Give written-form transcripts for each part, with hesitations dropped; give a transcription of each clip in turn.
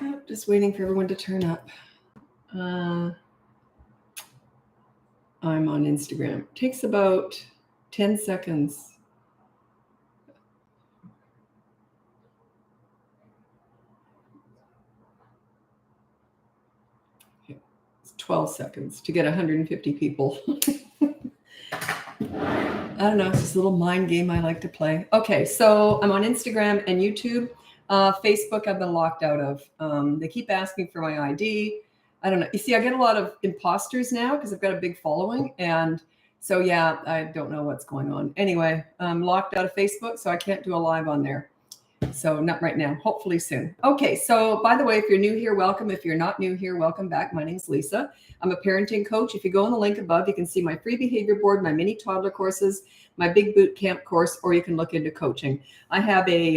Oh, just waiting for everyone to turn up. I'm on Instagram. Takes about 10 seconds. Okay. It's 12 seconds to get 150 people. I don't know. It's just a little mind game I like to play. Okay, so I'm on Instagram and YouTube. Facebook, I've been locked out of. They keep asking for my ID. I don't know. You see, I get a lot of imposters now because I've got a big following. And so, yeah, I don't know what's going on. Anyway, I'm locked out of Facebook, so I can't do a live on there. So not right now, hopefully soon. Okay, so by the way, if you're new here, welcome. If you're not new here, welcome back. My name's Lisa. I'm a parenting coach. If you go on the link above, you can see my free behavior board, my mini toddler courses, my big boot camp course, or you can look into coaching. I have a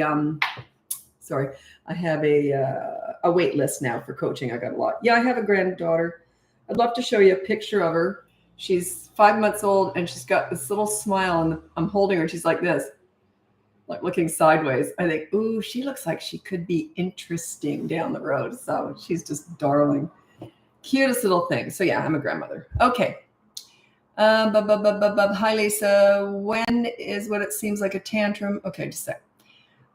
a wait list now for coaching. I got a lot. Yeah, I have a granddaughter. I'd love to show you a picture of her. She's 5 months old and she's got this little smile and I'm holding her. She's like this, like looking sideways. I think, ooh, she looks like she could be interesting down the road. So she's just darling. Cutest little thing. So yeah, I'm a grandmother. Okay. Hi, Lisa. When is what it seems like a tantrum? Okay, just a sec.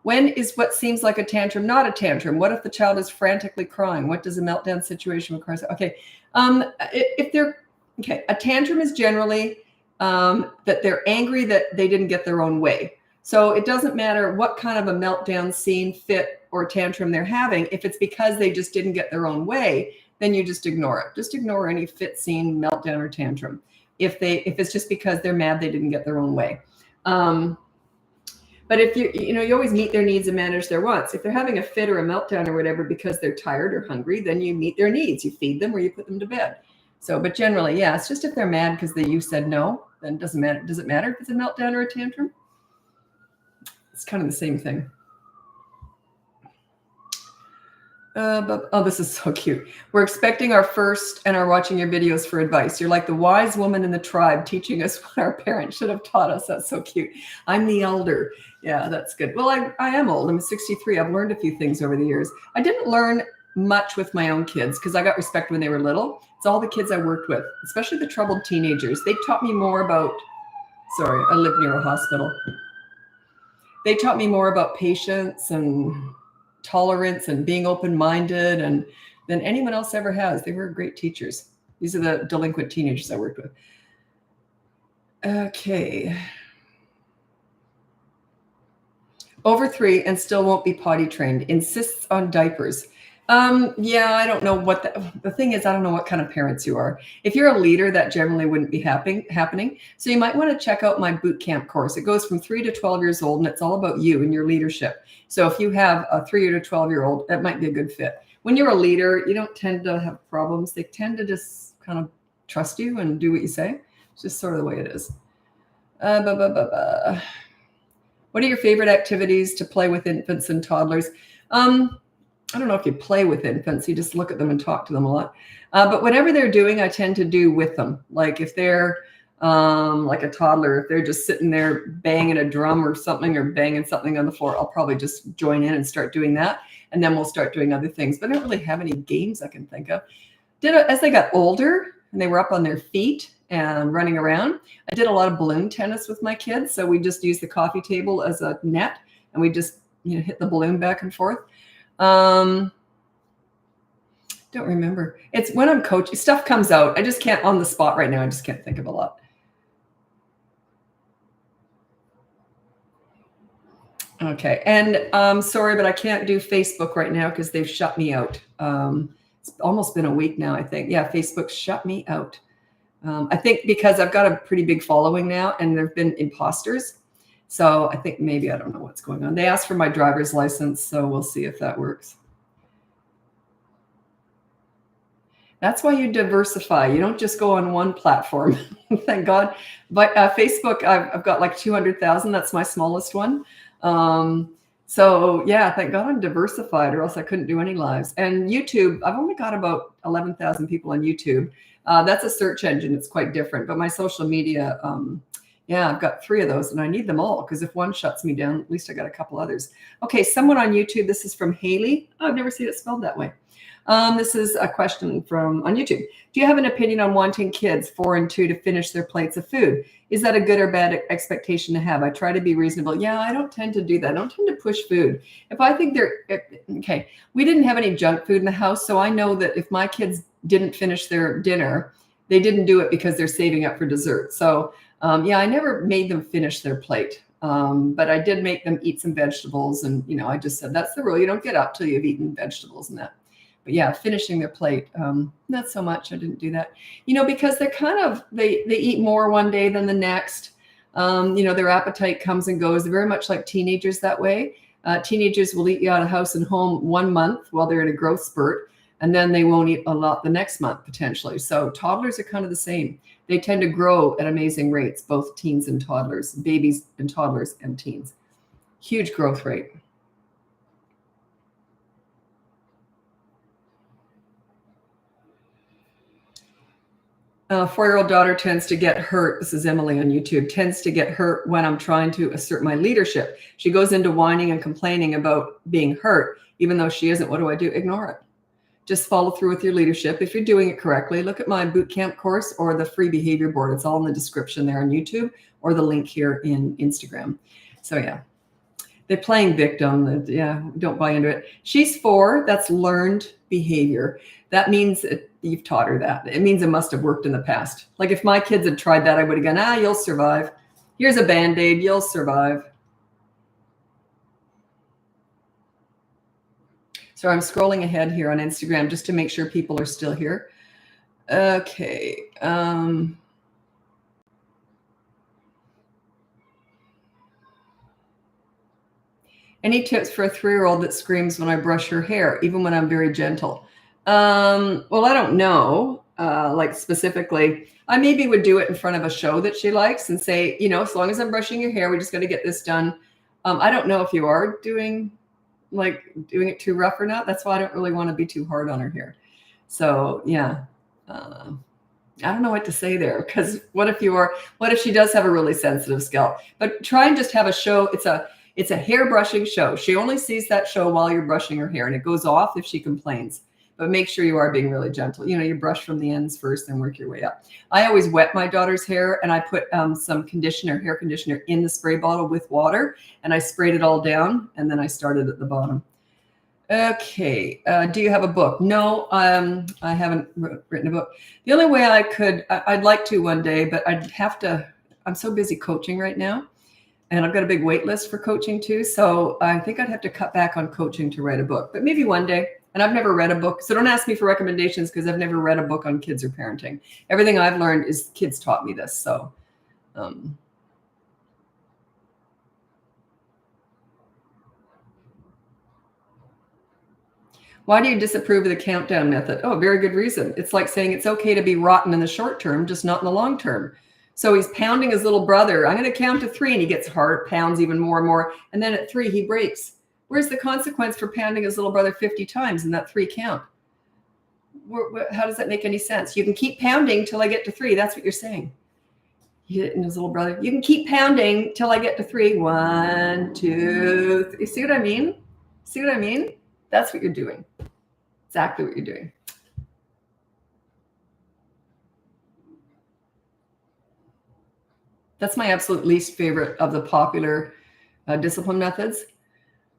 When is what seems like a tantrum not a tantrum? What if the child is frantically crying? What does a meltdown situation require? Okay. A tantrum is generally that they're angry that they didn't get their own way. So it doesn't matter what kind of a meltdown, scene, fit, or tantrum they're having. If it's because they just didn't get their own way, then you just ignore it. Just ignore any fit, scene, meltdown, or tantrum. If it's just because they're mad they didn't get their own way. But if you always meet their needs and manage their wants. If they're having a fit or a meltdown or whatever because they're tired or hungry, then you meet their needs. You feed them or you put them to bed. So, but generally, yeah, it's just if they're mad because you said no, then it doesn't matter. Does it matter if it's a meltdown or a tantrum? It's kind of the same thing. This is so cute. We're expecting our first and are watching your videos for advice. You're like the wise woman in the tribe teaching us what our parents should have taught us. That's so cute. I'm the elder. Yeah, that's good. Well, I am old. I'm 63. I've learned a few things over the years. I didn't learn much with my own kids because I got respect when they were little. It's all the kids I worked with, especially the troubled teenagers. They taught me more about, sorry, I live near a hospital. They taught me more about patience and tolerance and being open-minded than anyone else ever has. They were great teachers. These are the delinquent teenagers I worked with. Okay. Over 3 and still won't be potty trained. Insists on diapers. Yeah, I don't know what the thing is. I don't know what kind of parents you are. If you're a leader, that generally wouldn't be happening. So you might want to check out my boot camp course. It goes from 3 to 12 years old, and it's all about you and your leadership. So if you have a 3 to 12-year-old, that might be a good fit. When you're a leader, you don't tend to have problems. They tend to just kind of trust you and do what you say. It's just sort of the way it is. What are your favorite activities to play with infants and toddlers? I don't know if you play with infants, you just look at them and talk to them a lot. But whatever they're doing, I tend to do with them. Like if they're like a toddler, if they're just sitting there banging a drum or something or banging something on the floor, I'll probably just join in and start doing that. And then we'll start doing other things. But I don't really have any games I can think of. As they got older and they were up on their feet and running around, I did a lot of balloon tennis with my kids. So we just used the coffee table as a net and we just hit the balloon back and forth. Don't remember. It's when I'm coaching, stuff comes out. I just can't on the spot right now. I just can't think of a lot. Okay. And sorry, but I can't do Facebook right now because they've shut me out. It's almost been a week now, I think. Yeah, Facebook shut me out. I think because I've got a pretty big following now and there've been imposters. So I think maybe I don't know what's going on. They asked for my driver's license, so we'll see if that works. That's why you diversify. You don't just go on one platform. Thank God. But Facebook, I've got like 200,000. That's my smallest one. So yeah, thank God I'm diversified or else I couldn't do any lives. And YouTube, I've only got about 11,000 people on YouTube. That's a search engine. It's quite different. But my social media, Yeah, I've got 3 of those and I need them all because if one shuts me down, at least I got a couple others. Okay, someone on YouTube, this is from Haley. Oh, I've never seen it spelled that way. This is a question from on YouTube. Do you have an opinion on wanting kids 4 and 2 to finish their plates of food? Is that a good or bad expectation to have? I try to be reasonable. Yeah, I don't tend to do that. I don't tend to push food. If I think okay, we didn't have any junk food in the house, so I know that if my kids didn't finish their dinner, they didn't do it because they're saving up for dessert. So yeah, I never made them finish their plate. But I did make them eat some vegetables. And, I just said, that's the rule. You don't get up till you've eaten vegetables and that. But yeah, finishing their plate, not so much. I didn't do that, because they're they eat more one day than the next. Their appetite comes and goes. They're very much like teenagers that way. Teenagers will eat you out of house and home 1 month while they're in a growth spurt. And then they won't eat a lot the next month, potentially. So toddlers are kind of the same. They tend to grow at amazing rates, both teens and toddlers, babies and toddlers and teens. Huge growth rate. A 4-year-old daughter tends to get hurt. This is Emily on YouTube. Tends to get hurt when I'm trying to assert my leadership. She goes into whining and complaining about being hurt, even though she isn't. What do I do? Ignore it. Just follow through with your leadership. If you're doing it correctly, look at my boot camp course or the free behavior board. It's all in the description there on YouTube or the link here in Instagram. So yeah, they're playing victim. Yeah, don't buy into it. She's 4. That's learned behavior. That means you've taught her that. It means it must have worked in the past. Like if my kids had tried that, I would have gone, you'll survive. Here's a Band-Aid. You'll survive. So I'm scrolling ahead here on Instagram just to make sure people are still here. Okay. Any tips for a 3-year-old that screams when I brush her hair, even when I'm very gentle? Well, I don't know, like specifically. I maybe would do it in front of a show that she likes and say, as long as I'm brushing your hair, we just got to get this done. I don't know if you are doing it too rough or not. That's why I don't really want to be too hard on her here. So yeah, I don't know what to say there, because what if she does have a really sensitive scalp? But try and just have a show. It's a hair brushing show. She only sees that show while you're brushing her hair, and it goes off if she complains. But make sure you are being really gentle. You brush from the ends first and work your way up. I always wet my daughter's hair, and I put some hair conditioner in the spray bottle with water, and I sprayed it all down, and then I started at the bottom. Okay. Do you have a book? No, I haven't written a book. The only way I'd like to one day, but I'm so busy coaching right now, and I've got a big wait list for coaching too. So I think I'd have to cut back on coaching to write a book, but maybe one day. And I've never read a book. So don't ask me for recommendations because I've never read a book on kids or parenting. Everything I've learned is kids taught me this. So why do you disapprove of the countdown method? Oh, very good reason. It's like saying it's okay to be rotten in the short term, just not in the long term. So he's pounding his little brother. I'm going to count to 3, and he gets hard, pounds even more and more. And then at 3, he breaks. Where's the consequence for pounding his little brother 50 times in that 3 count? How does that make any sense? You can keep pounding till I get to 3. That's what you're saying. He hit his little brother. You can keep pounding till I get to 3. 1, 2, 3. See what I mean? See what I mean? That's what you're doing. Exactly what you're doing. That's my absolute least favorite of the popular discipline methods.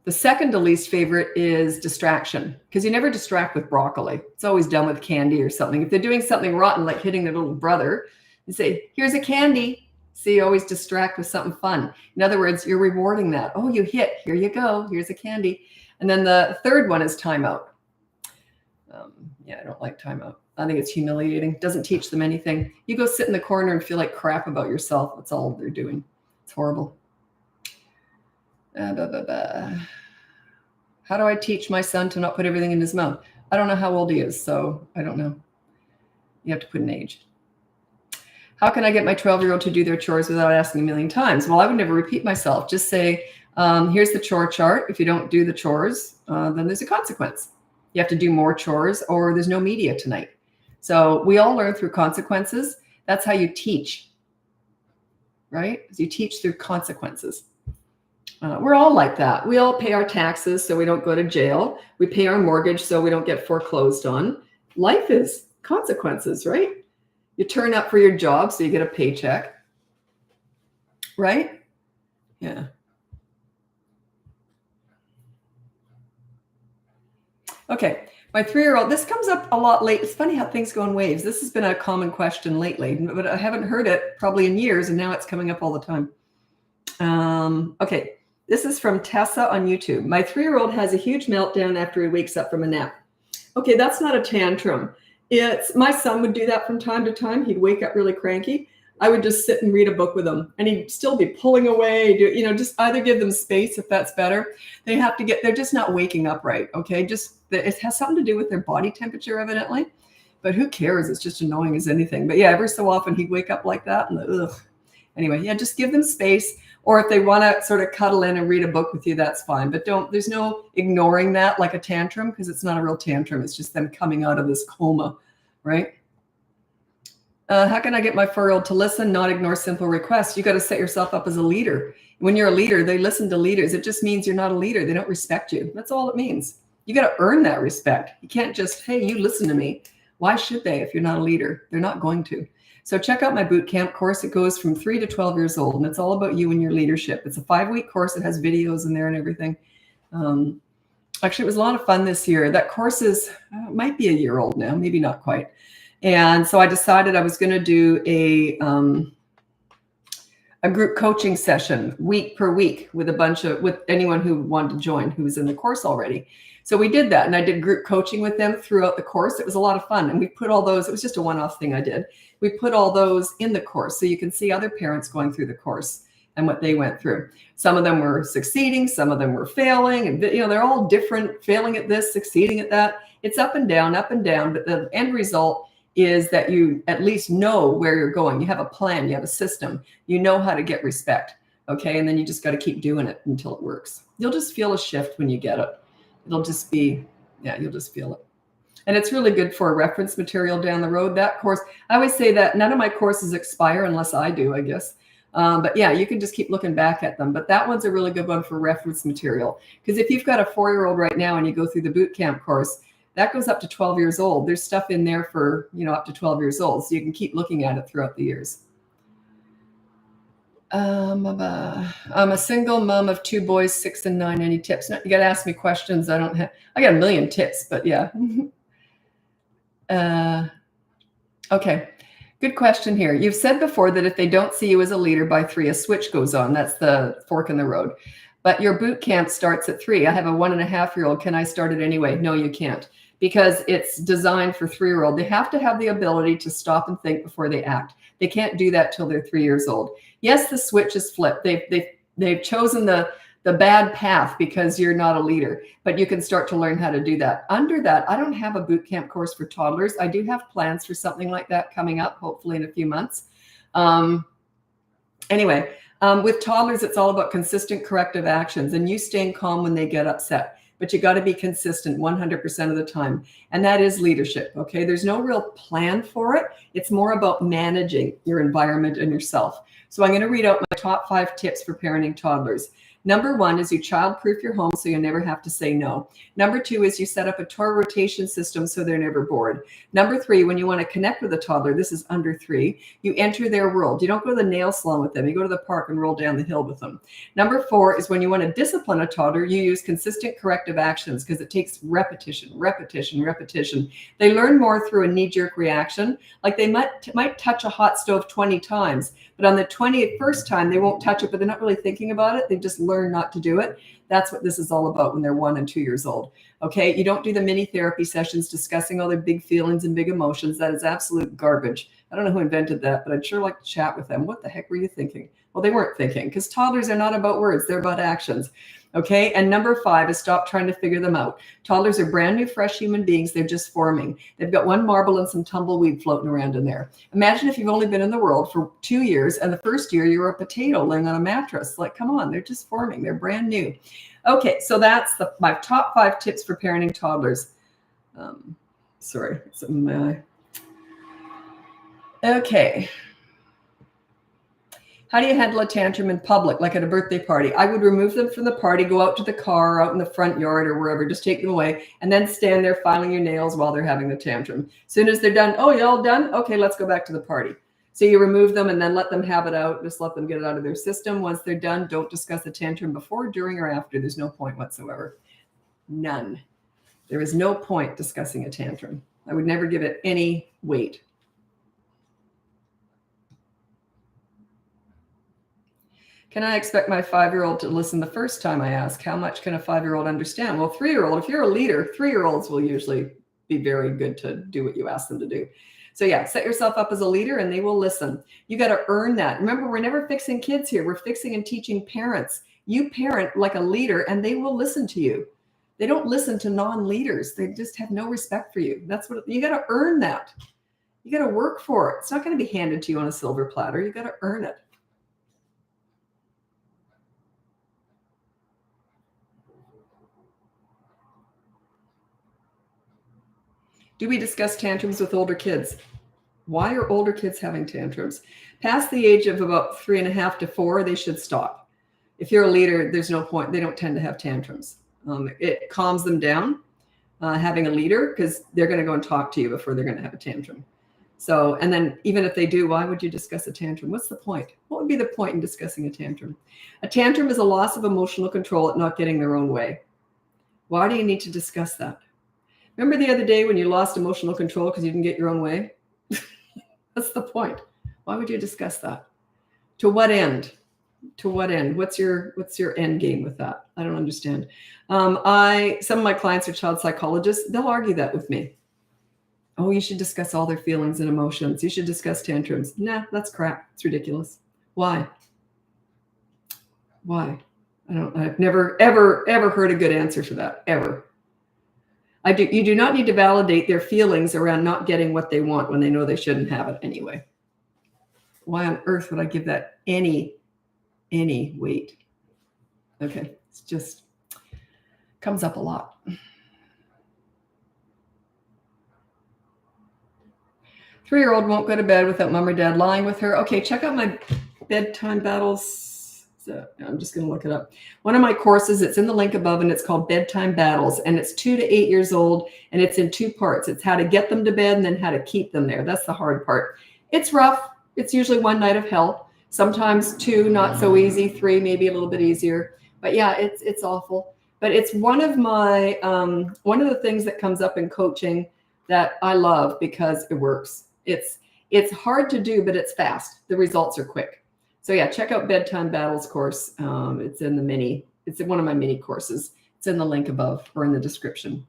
The second to least favorite is distraction, because you never distract with broccoli. It's always done with candy or something. If they're doing something rotten, like hitting their little brother, you say, here's a candy. So you always distract with something fun. In other words, you're rewarding that. Oh, you hit. Here you go. Here's a candy. And then the third one is timeout. Yeah, I don't like timeout. I think it's humiliating. Doesn't teach them anything. You go sit in the corner and feel like crap about yourself. That's all they're doing. It's horrible. How do I teach my son to not put everything in his mouth? I don't know how old he is, so I don't know. You have to put an age. How can I get my 12-year-old to do their chores without asking a million times? Well, I would never repeat myself. Just say, here's the chore chart. If you don't do the chores, then there's a consequence. You have to do more chores, or there's no media tonight. So we all learn through consequences. That's how you teach. right? As you teach through consequences. We're all like that. We all pay our taxes so we don't go to jail. We pay our mortgage so we don't get foreclosed on. Life is consequences, right? You turn up for your job so you get a paycheck, right? Yeah. Okay. My 3-year-old, this comes up a lot late. It's funny how things go in waves. This has been a common question lately, but I haven't heard it probably in years, and now it's coming up all the time. Okay. This is from Tessa on YouTube. My 3-year-old has a huge meltdown after he wakes up from a nap. Okay, that's not a tantrum. It's my son would do that from time to time. He'd wake up really cranky. I would just sit and read a book with him, and he'd still be pulling away. Just either give them space if that's better. They're just not waking up right. Okay, it has something to do with their body temperature, evidently. But who cares? It's just annoying as anything. But yeah, every so often he'd wake up like that, and ugh. Anyway, yeah, just give them space. Or if they want to sort of cuddle in and read a book with you, that's fine. But there's no ignoring that like a tantrum, because it's not a real tantrum. It's just them coming out of this coma, right? How can I get my 4-year-old to listen, not ignore simple requests? You got to set yourself up as a leader. When you're a leader, they listen to leaders. It just means you're not a leader. They don't respect you. That's all it means. You got to earn that respect. You can't just, hey, you listen to me. Why should they if you're not a leader? They're not going to. So check out my boot camp course. It goes from 3 to 12 years old, and it's all about you and your leadership. It's a 5-week course. It has videos in there and everything. Actually, it was a lot of fun this year. That course might be a year old now, maybe not quite. And so I decided I was going to do a group coaching session week per week with anyone who wanted to join who was in the course already. So we did that, and I did group coaching with them throughout the course. It was a lot of fun, and we put all those, it was just a one-off thing I did. We put all those in the course so you can see other parents going through the course and what they went through. Some of them were succeeding, some of them were failing, and they're all different, failing at this, succeeding at that. It's up and down, but the end result is that you at least know where you're going. You have a plan, you have a system, you know how to get respect, okay? And then you just got to keep doing it until it works. You'll just feel a shift when you get it. It'll just be, you'll just feel it. And it's really good for reference material down the road. That course, I always say that none of my courses expire unless I do, I guess. But yeah, you can just keep looking back at them. But that one's a really good one for reference material. Because if you've got a 4-year-old right now and you go through the boot camp course, that goes up to 12 years old. There's stuff in there for, up to 12 years old. So you can keep looking at it throughout the years. I'm a single mom of 2 boys, 6 and 9. Any tips? No, you got to ask me questions. I got a million tips, but yeah. Okay. Good question here. You've said before that if they don't see you as a leader by 3, a switch goes on. That's the fork in the road. But your boot camp starts at 3. I have a 1.5-year-old. Can I start it anyway? No, you can't, because it's designed for 3-year-old. They have to have the ability to stop and think before they act. They can't do that till they're 3 years old. Yes, the switch is flipped. They've chosen the bad path because you're not a leader, but you can start to learn how to do that. Under that, I don't have a boot camp course for toddlers. I do have plans for something like that coming up, hopefully in a few months. Anyway, with toddlers, it's all about consistent corrective actions and you staying calm when they get upset. But you got to be consistent 100% of the time. And that is leadership, okay? There's no real plan for it. It's more about managing your environment and yourself. So I'm going to read out my top 5 tips for parenting toddlers. Number 1 is you child-proof your home so you never have to say no. Number 2 is you set up a toy rotation system so they're never bored. Number 3, when you want to connect with a toddler, this is under 3, you enter their world. You don't go to the nail salon with them. You go to the park and roll down the hill with them. Number 4 is when you want to discipline a toddler, you use consistent corrective actions because it takes repetition, repetition, repetition. They learn more through a knee-jerk reaction. Like they might touch a hot stove 20 times, but on the 21st time, they won't touch it, but they're not really thinking about it. They just learn not to do it. That's what this is all about when they're 1 and 2 years old. Okay. You don't do the mini therapy sessions discussing all their big feelings and big emotions. That is absolute garbage. I don't know who invented that, but I'd sure like to chat with them. What the heck were you thinking? Well, they weren't thinking, because toddlers are not about words. They're about actions. Okay. And number 5 is stop trying to figure them out. Toddlers are brand new, fresh human beings. They're just forming. They've got 1 marble and some tumbleweed floating around in there. Imagine if you've only been in the world for 2 years and the first year you're a potato laying on a mattress. Like, come on, they're just forming. They're brand new. Okay. So that's my top 5 tips for parenting toddlers. Sorry. Okay. How do you handle a tantrum in public, like at a birthday party? I would remove them from the party, go out to the car, out in the front yard or wherever, just take them away, and then stand there filing your nails while they're having the tantrum. As soon as they're done, oh, you all done? Okay, let's go back to the party. So you remove them and then let them have it out. Just let them get it out of their system. Once they're done, don't discuss the tantrum before, during, or after. There's no point whatsoever. None. There is no point discussing a tantrum. I would never give it any weight. Can I expect my 5-year-old to listen the first time I ask? How much can a 5-year-old understand? Well, 3-year-old, if you're a leader, 3-year-olds will usually be very good to do what you ask them to do. So yeah, set yourself up as a leader and they will listen. You got to earn that. Remember, we're never fixing kids here. We're fixing and teaching parents. You parent like a leader and they will listen to you. They don't listen to non-leaders. They just have no respect for you. That's what you got to earn that. You got to work for it. It's not going to be handed to you on a silver platter. You got to earn it. Do we discuss tantrums with older kids? Why are older kids having tantrums? Past the age of about 3.5 to 4, they should stop. If you're a leader, there's no point. They don't tend to have tantrums. It calms them down, having a leader, because they're going to go and talk to you before they're going to have a tantrum. So, and then even if they do, why would you discuss a tantrum? What's the point? What would be the point in discussing a tantrum? A tantrum is a loss of emotional control at not getting their own way. Why do you need to discuss that? Remember the other day when you lost emotional control because you didn't get your own way? That's the point. Why would you discuss that? To what end? To what end? What's your end game with that? I don't understand. Some of my clients are child psychologists. They'll argue that with me. Oh, you should discuss all their feelings and emotions. You should discuss tantrums. Nah, that's crap. It's ridiculous. Why? Why? I've never, ever heard a good answer for that, ever. You do not need to validate their feelings around not getting what they want when they know they shouldn't have it anyway. Why on earth would I give that any weight? Okay, it's just comes up a lot. Three-year-old won't go to bed without mom or dad lying with her. Okay, check out my bedtime battles. So I'm just going to look it up. One of my courses, it's in the link above, and it's called Bedtime Battles, and it's 2 to 8 years old, and it's in 2 parts. It's how to get them to bed and then how to keep them there. That's the hard part. It's rough. It's usually 1 night of hell. Sometimes 2, not so easy. 3, maybe a little bit easier. But yeah, it's awful. But it's one of my one of the things that comes up in coaching that I love because it works. It's hard to do, but it's fast. The results are quick. So yeah, check out Bedtime Battles course. It's in one of my mini courses. It's in the link above or in the description.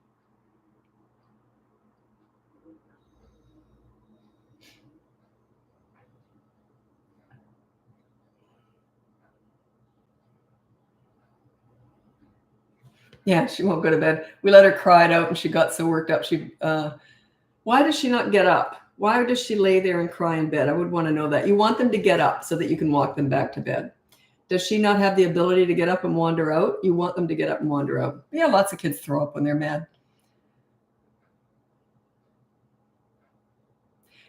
Yeah, she won't go to bed. We let her cry it out and she got so worked up. Why does she not get up? Why does she lay there and cry in bed? I would want to know that. You want them to get up so that you can walk them back to bed. Does she not have the ability to get up and wander out? You want them to get up and wander out. Yeah, lots of kids throw up when they're mad.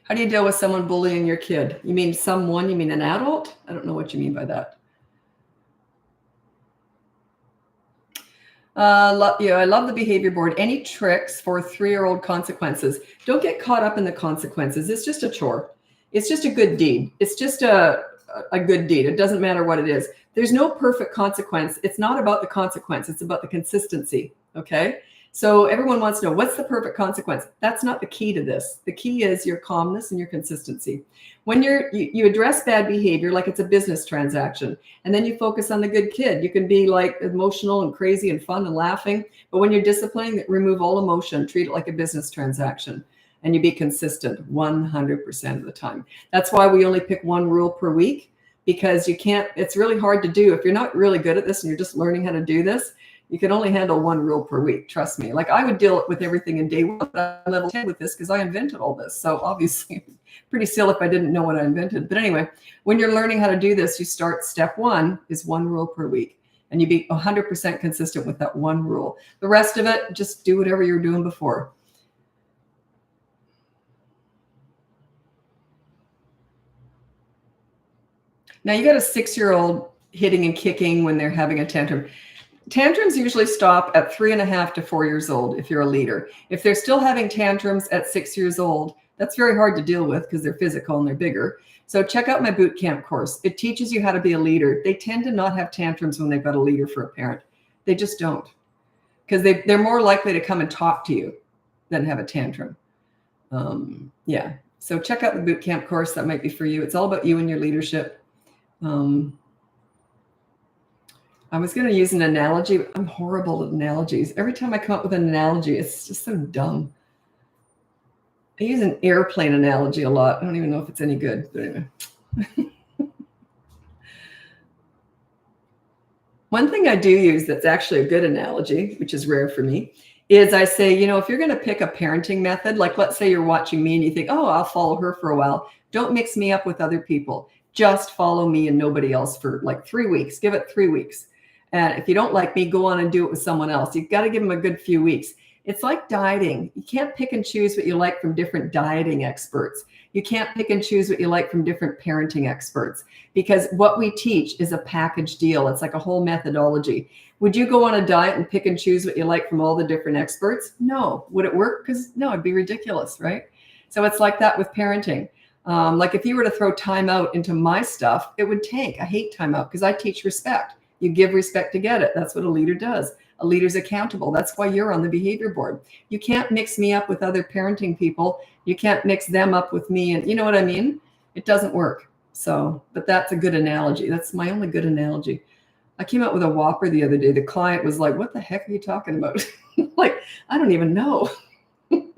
How do you deal with someone bullying your kid? You mean someone? You mean an adult? I don't know what you mean by that. I love the behavior board. Any tricks for 3-year-old consequences? Don't get caught up in the consequences. It's just a chore. It's just a good deed. It's just a good deed. It doesn't matter what it is. There's no perfect consequence. It's not about the consequence. It's about the consistency. Okay. So everyone wants to know, what's the perfect consequence? That's not the key to this. The key is your calmness and your consistency. When you address bad behavior like it's a business transaction, and then you focus on the good kid. You can be like emotional and crazy and fun and laughing, but when you're disciplining, remove all emotion, treat it like a business transaction, and you be consistent 100% of the time. That's why we only pick 1 rule per week, because it's really hard to do. If you're not really good at this and you're just learning how to do this, you can only handle 1 rule per week. Trust me. Like I would deal with everything in day 1, but I'm level 10 with this because I invented all this. So obviously pretty silly if I didn't know what I invented. But anyway, when you're learning how to do this, you start step 1 is 1 rule per week, and you be 100% consistent with that 1 rule. The rest of it, just do whatever you're doing before. Now you got a 6-year-old hitting and kicking when they're having a tantrum. Tantrums usually stop at 3.5 to 4 years old if you're a leader. If they're still having tantrums at 6 years old, that's very hard to deal with because they're physical and they're bigger. So check out my boot camp course. It teaches you how to be a leader. They tend to not have tantrums when they've got a leader for a parent. They just don't, because they're more likely to come and talk to you than have a tantrum. Yeah. So check out the boot camp course. That might be for you. It's all about you and your leadership. I was going to use an analogy, but I'm horrible at analogies. Every time I come up with an analogy, it's just so dumb. I use an airplane analogy a lot. I don't even know if it's any good, but anyway. One thing I do use that's actually a good analogy, which is rare for me, is I say, if you're going to pick a parenting method, like let's say you're watching me and you think, oh, I'll follow her for a while. Don't mix me up with other people. Just follow me and nobody else for like 3 weeks. Give it 3 weeks. And if you don't like me, go on and do it with someone else. You've got to give them a good few weeks. It's like dieting. You can't pick and choose what you like from different dieting experts. You can't pick and choose what you like from different parenting experts, because what we teach is a package deal. It's like a whole methodology. Would you go on a diet and pick and choose what you like from all the different experts? No. Would it work? Because no, it'd be ridiculous, right? So it's like that with parenting. Like if you were to throw timeout into my stuff, it would tank. I hate timeout because I teach respect. You give respect to get it. That's what a leader does. A leader's accountable. That's why you're on the behavior board. You can't mix me up with other parenting people. You can't mix them up with me. And you know what I mean? It doesn't work. So, but that's a good analogy. That's my only good analogy. I came out with a whopper the other day. The client was like, what the heck are you talking about? Like, I don't even know.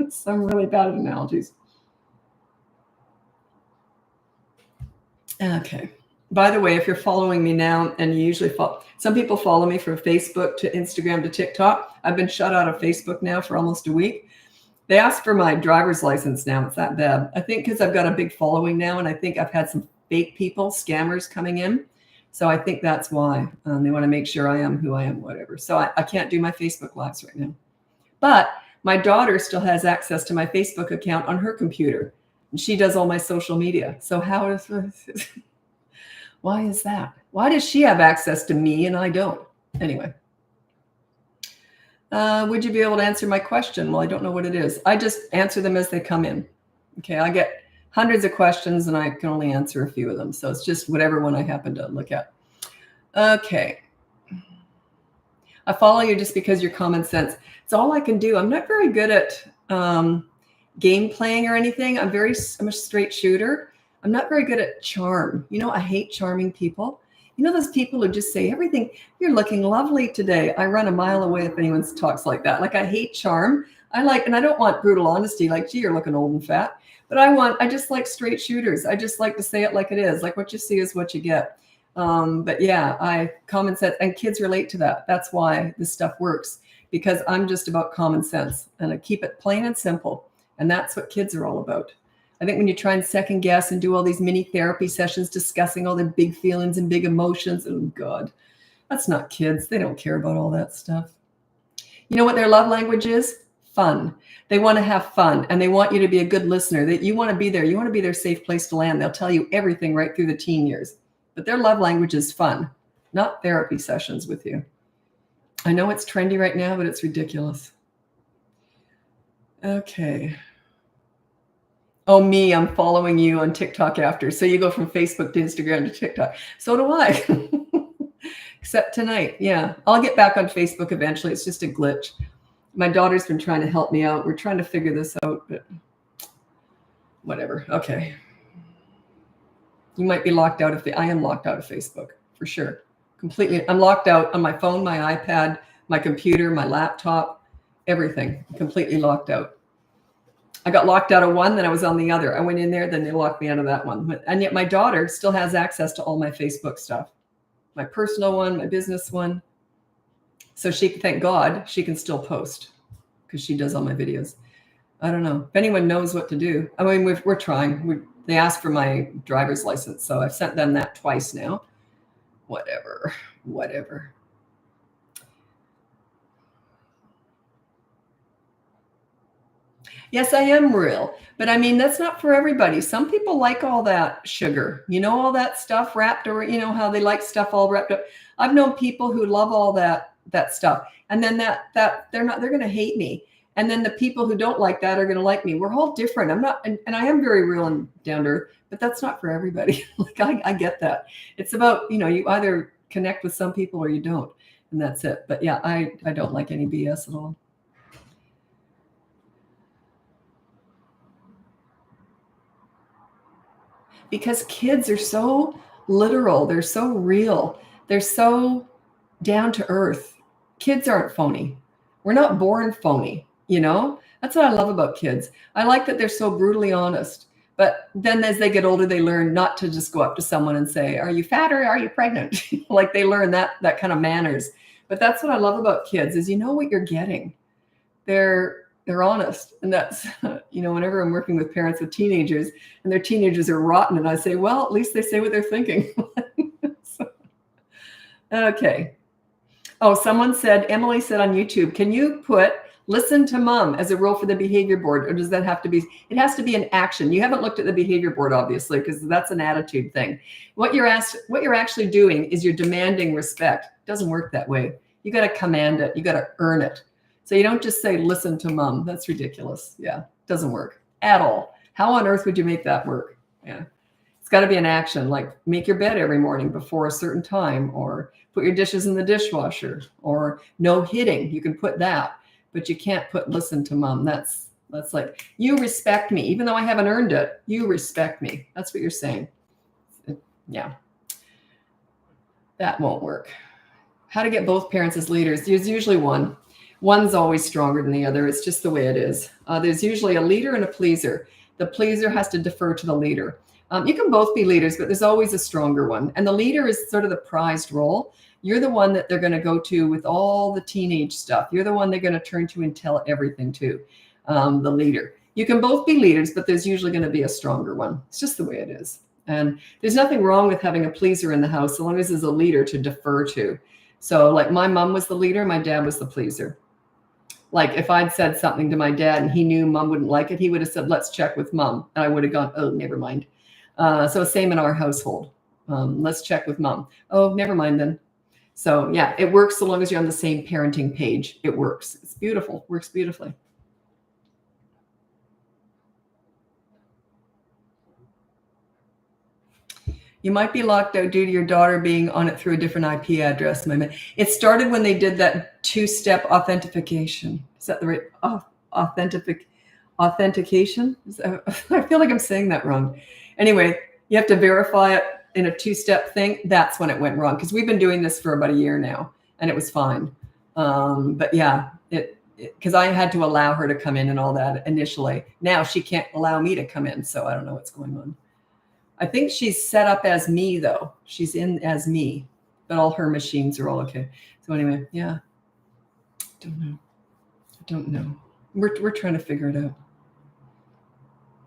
Some really bad analogies. Okay. By the way, if you're following me now, and you usually follow, some people follow me from Facebook to Instagram to TikTok. I've been shut out of Facebook now for almost a week. They asked for my driver's license now. It's that bad. I think because I've got a big following now, and I think I've had some fake people, scammers coming in. So I think that's why. They want to make sure I am who I am, whatever. So I can't do my Facebook lives right now. But my daughter still has access to my Facebook account on her computer. And she does all my social media. So how is this? Why is that? Why does she have access to me and I don't? Anyway. Would you be able to answer my question? Well, I don't know what it is. I just answer them as they come in. Okay, I get hundreds of questions and I can only answer a few of them. So it's just whatever one I happen to look at. Okay. I follow you just because you're common sense. It's all I can do. I'm not very good at game playing or anything. I'm a straight shooter. I'm not very good at charm. I hate charming people. Those people who just say everything, you're looking lovely today. I run a mile away if anyone talks like that. Like I hate charm. And I don't want brutal honesty, like, gee, you're looking old and fat. But I just like straight shooters. I just like to say it like it is. Like what you see is what you get. But yeah, common sense, and kids relate to that. That's why this stuff works, because I'm just about common sense and I keep it plain and simple. And that's what kids are all about. I think when you try and second guess and do all these mini therapy sessions discussing all their big feelings and big emotions, oh God, that's not kids. They don't care about all that stuff. You know what their love language is? Fun. They want to have fun, and they want you to be a good listener. That you want to be there. You want to be their safe place to land. They'll tell you everything right through the teen years. But their love language is fun, not therapy sessions with you. I know it's trendy right now, but it's ridiculous. Okay. Oh, me, I'm following you on TikTok after. So you go from Facebook to Instagram to TikTok. So do I. Except tonight. Yeah. I'll get back on Facebook eventually. It's just a glitch. My daughter's been trying to help me out. We're trying to figure this out, but whatever. Okay. You might be locked out of I am locked out of Facebook for sure. Completely. I'm locked out on my phone, my iPad, my computer, my laptop, everything. Completely locked out. I got locked out of one, then I was on the other. I went in there, then they locked me out of that one. And yet my daughter still has access to all my Facebook stuff. My personal one, my business one. So thank God, she can still post because she does all my videos. I don't know. If anyone knows what to do. I mean, we're trying. They asked for my driver's license, so I've sent them that twice now. Whatever. Yes, I am real. But I mean, that's not for everybody. Some people like all that sugar, all that stuff wrapped, or how they like stuff all wrapped up. I've known people who love all that stuff. And then that they're going to hate me. And then the people who don't like that are going to like me. We're all different. I'm not, and I am very real and down to earth, but that's not for everybody. Like I get that. It's about, you either connect with some people or you don't. And that's it. But yeah, I don't like any BS at all. Because kids are so literal, they're so real, they're so down to earth. Kids aren't phony. We're not born phony. That's what I love about kids. I like that they're so brutally honest. But then as they get older, they learn not to just go up to someone and say, "Are you fat or are you pregnant?" Like they learn that kind of manners. But that's what I love about kids is you know what you're getting. They're honest. And that's, whenever I'm working with parents with teenagers and their teenagers are rotten, and I say, well, at least they say what they're thinking. So, okay. Oh, Emily said on YouTube, can you put listen to mom as a rule for the behavior board? Or does that have to be, it has to be an action. You haven't looked at the behavior board, obviously, because that's an attitude thing. What you're actually doing is you're demanding respect. It doesn't work that way. You got to command it. You got to earn it. So you don't just say, listen to mom. That's ridiculous. Yeah, doesn't work at all. How on earth would you make that work? Yeah. It's got to be an action, like make your bed every morning before a certain time, or put your dishes in the dishwasher, or no hitting. You can put that, but you can't put listen to mom. That's like, you respect me. Even though I haven't earned it, you respect me. That's what you're saying. Yeah. That won't work. How to get both parents as leaders? There's usually one. One's always stronger than the other. It's just the way it is. There's usually a leader and a pleaser. The pleaser has to defer to the leader. You can both be leaders, but there's always a stronger one. And the leader is sort of the prized role. You're the one that they're going to go to with all the teenage stuff. You're the one they're going to turn to and tell everything to, the leader. You can both be leaders, but there's usually going to be a stronger one. It's just the way it is. And there's nothing wrong with having a pleaser in the house, as long as there's a leader to defer to. So like my mom was the leader, my dad was the pleaser. Like if I'd said something to my dad and he knew mom wouldn't like it, he would have said, let's check with mom. And I would have gone, oh, never mind. So same in our household. Let's check with mom. Oh, never mind then. So yeah, it works so long as you're on the same parenting page. It works. It's beautiful. Works beautifully. You might be locked out due to your daughter being on it through a different IP address. It started when they did that two-step authentication. Is that the right authentication? I feel like I'm saying that wrong. Anyway, you have to verify it in a two-step thing. That's when it went wrong, because we've been doing this for about a year now, and it was fine. But yeah, because I had to allow her to come in and all that initially. Now she can't allow me to come in, so I don't know what's going on. I think she's set up as me, though. She's in as me, but all her machines are all okay. So anyway, yeah. Don't know. We're trying to figure it out.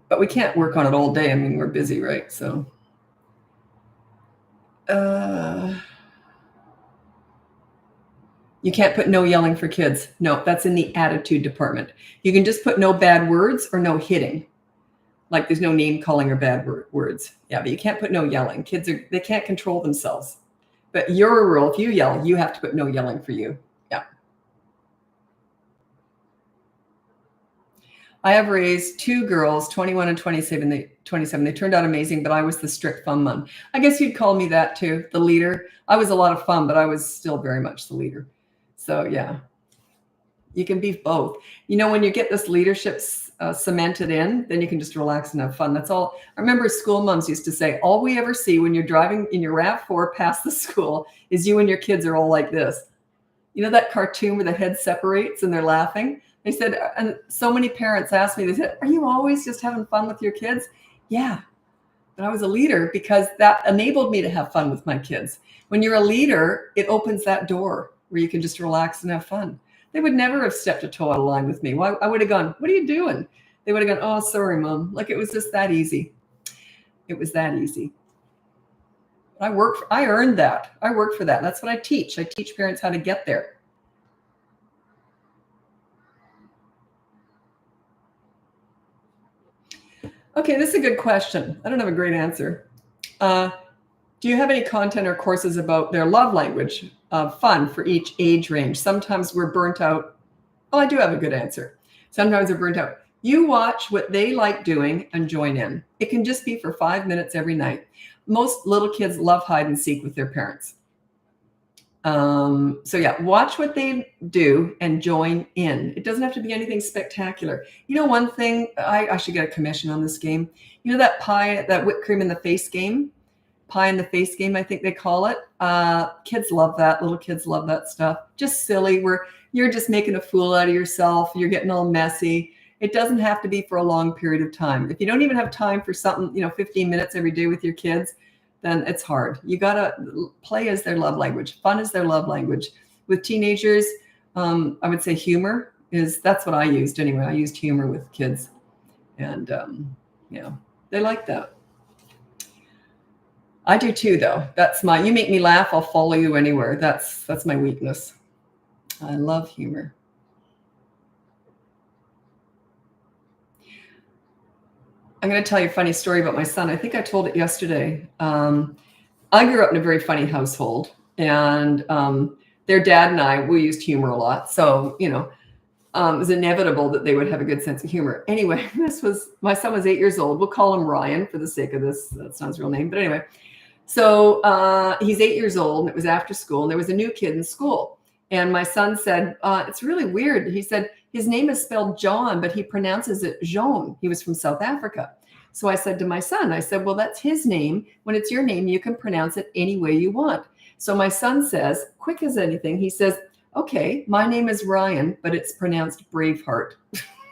But we can't work on it all day. I mean, we're busy, right? So. You can't put no yelling for kids. No, that's in the attitude department. You can just put no bad words or no hitting. Like there's no name calling or bad words. Yeah, but you can't put no yelling. Kids they can't control themselves. But your rule, if you yell, you have to put no yelling for you. Yeah. I have raised two girls, 21 and 27. They turned out amazing, but I was the strict fun one. I guess you'd call me that too, the leader. I was a lot of fun, but I was still very much the leader. So yeah, you can be both. When you get this leadership cemented in, then you can just relax and have fun. That's all. I remember school moms used to say, all we ever see when you're driving in your RAV4 past the school is you and your kids are all like this. That cartoon where the head separates and they're laughing? They said, and so many parents asked me, they said, are you always just having fun with your kids? Yeah. But I was a leader because that enabled me to have fun with my kids. When you're a leader, it opens that door where you can just relax and have fun. They would never have stepped a toe out of line with me. I would have gone, what are you doing? They would have gone, oh, sorry, mom. Like it was just that easy. It was that easy. I earned that. I worked for that. That's what I teach. I teach parents how to get there. Okay, this is a good question. I don't have a great answer. Uh, do you have any content or courses about their love language fun for each age range? Sometimes we're burnt out. Oh, I do have a good answer. Sometimes we're burnt out. You watch what they like doing and join in. It can just be for 5 minutes every night. Most little kids love hide and seek with their parents. So yeah, watch what they do and join in. It doesn't have to be anything spectacular. You know, one thing, I should get a commission on this game. You know that pie, that whipped cream in the face game? Pie in the face game, I think they call it. Kids love that. Little kids love that stuff. Just silly, where you're just making a fool out of yourself. You're getting all messy. It doesn't have to be for a long period of time. If you don't even have time for something, 15 minutes every day with your kids, then it's hard. You gotta play as their love language. Fun is their love language. With teenagers, I would say humor that's what I used anyway. I used humor with kids, and they like that. I do too, though. You make me laugh, I'll follow you anywhere. That's my weakness. I love humor. I'm going to tell you a funny story about my son. I think I told it yesterday. I grew up in a very funny household, and their dad and I, we used humor a lot. So, it was inevitable that they would have a good sense of humor. Anyway, my son was 8 years old. We'll call him Ryan for the sake of this. That's not his real name. But anyway, so he's 8 years old, and it was after school, and there was a new kid in school. And my son said, it's really weird. He said, his name is spelled John, but he pronounces it Jean. He was from South Africa. So I said to my son, well, that's his name. When it's your name, you can pronounce it any way you want. So my son says, quick as anything, he says, okay, my name is Ryan, but it's pronounced Braveheart.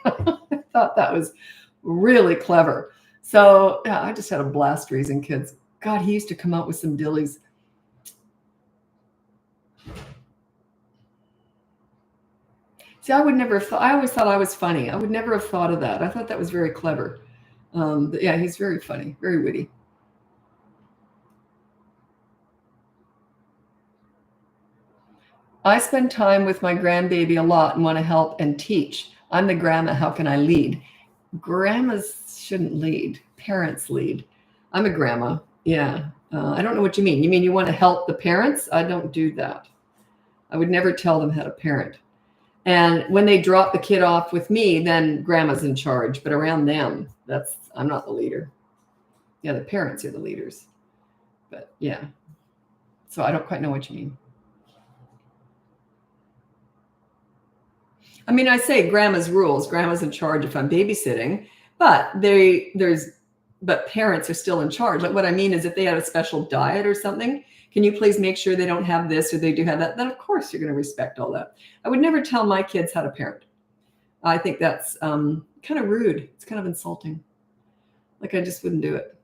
I thought that was really clever. So yeah, I just had a blast raising kids. God, he used to come out with some dillies. See, I would never have thought, I always thought I was funny. I would never have thought of that. I thought that was very clever. But yeah, he's very funny, very witty. I spend time with my grandbaby a lot and want to help and teach. I'm the grandma. How can I lead? Grandmas shouldn't lead. Parents lead. I'm a grandma. Yeah. I don't know what you mean. You mean you want to help the parents? I don't do that. I would never tell them how to parent. And when they drop the kid off with me, then grandma's in charge. But around them, I'm not the leader. Yeah, the parents are the leaders. But yeah. So I don't quite know what you mean. I mean, I say grandma's rules. Grandma's in charge if I'm babysitting, but parents are still in charge. Like what I mean is if they have a special diet or something, can you please make sure they don't have this or they do have that? Then of course you're going to respect all that. I would never tell my kids how to parent. I think that's kind of rude. It's kind of insulting. Like I just wouldn't do it.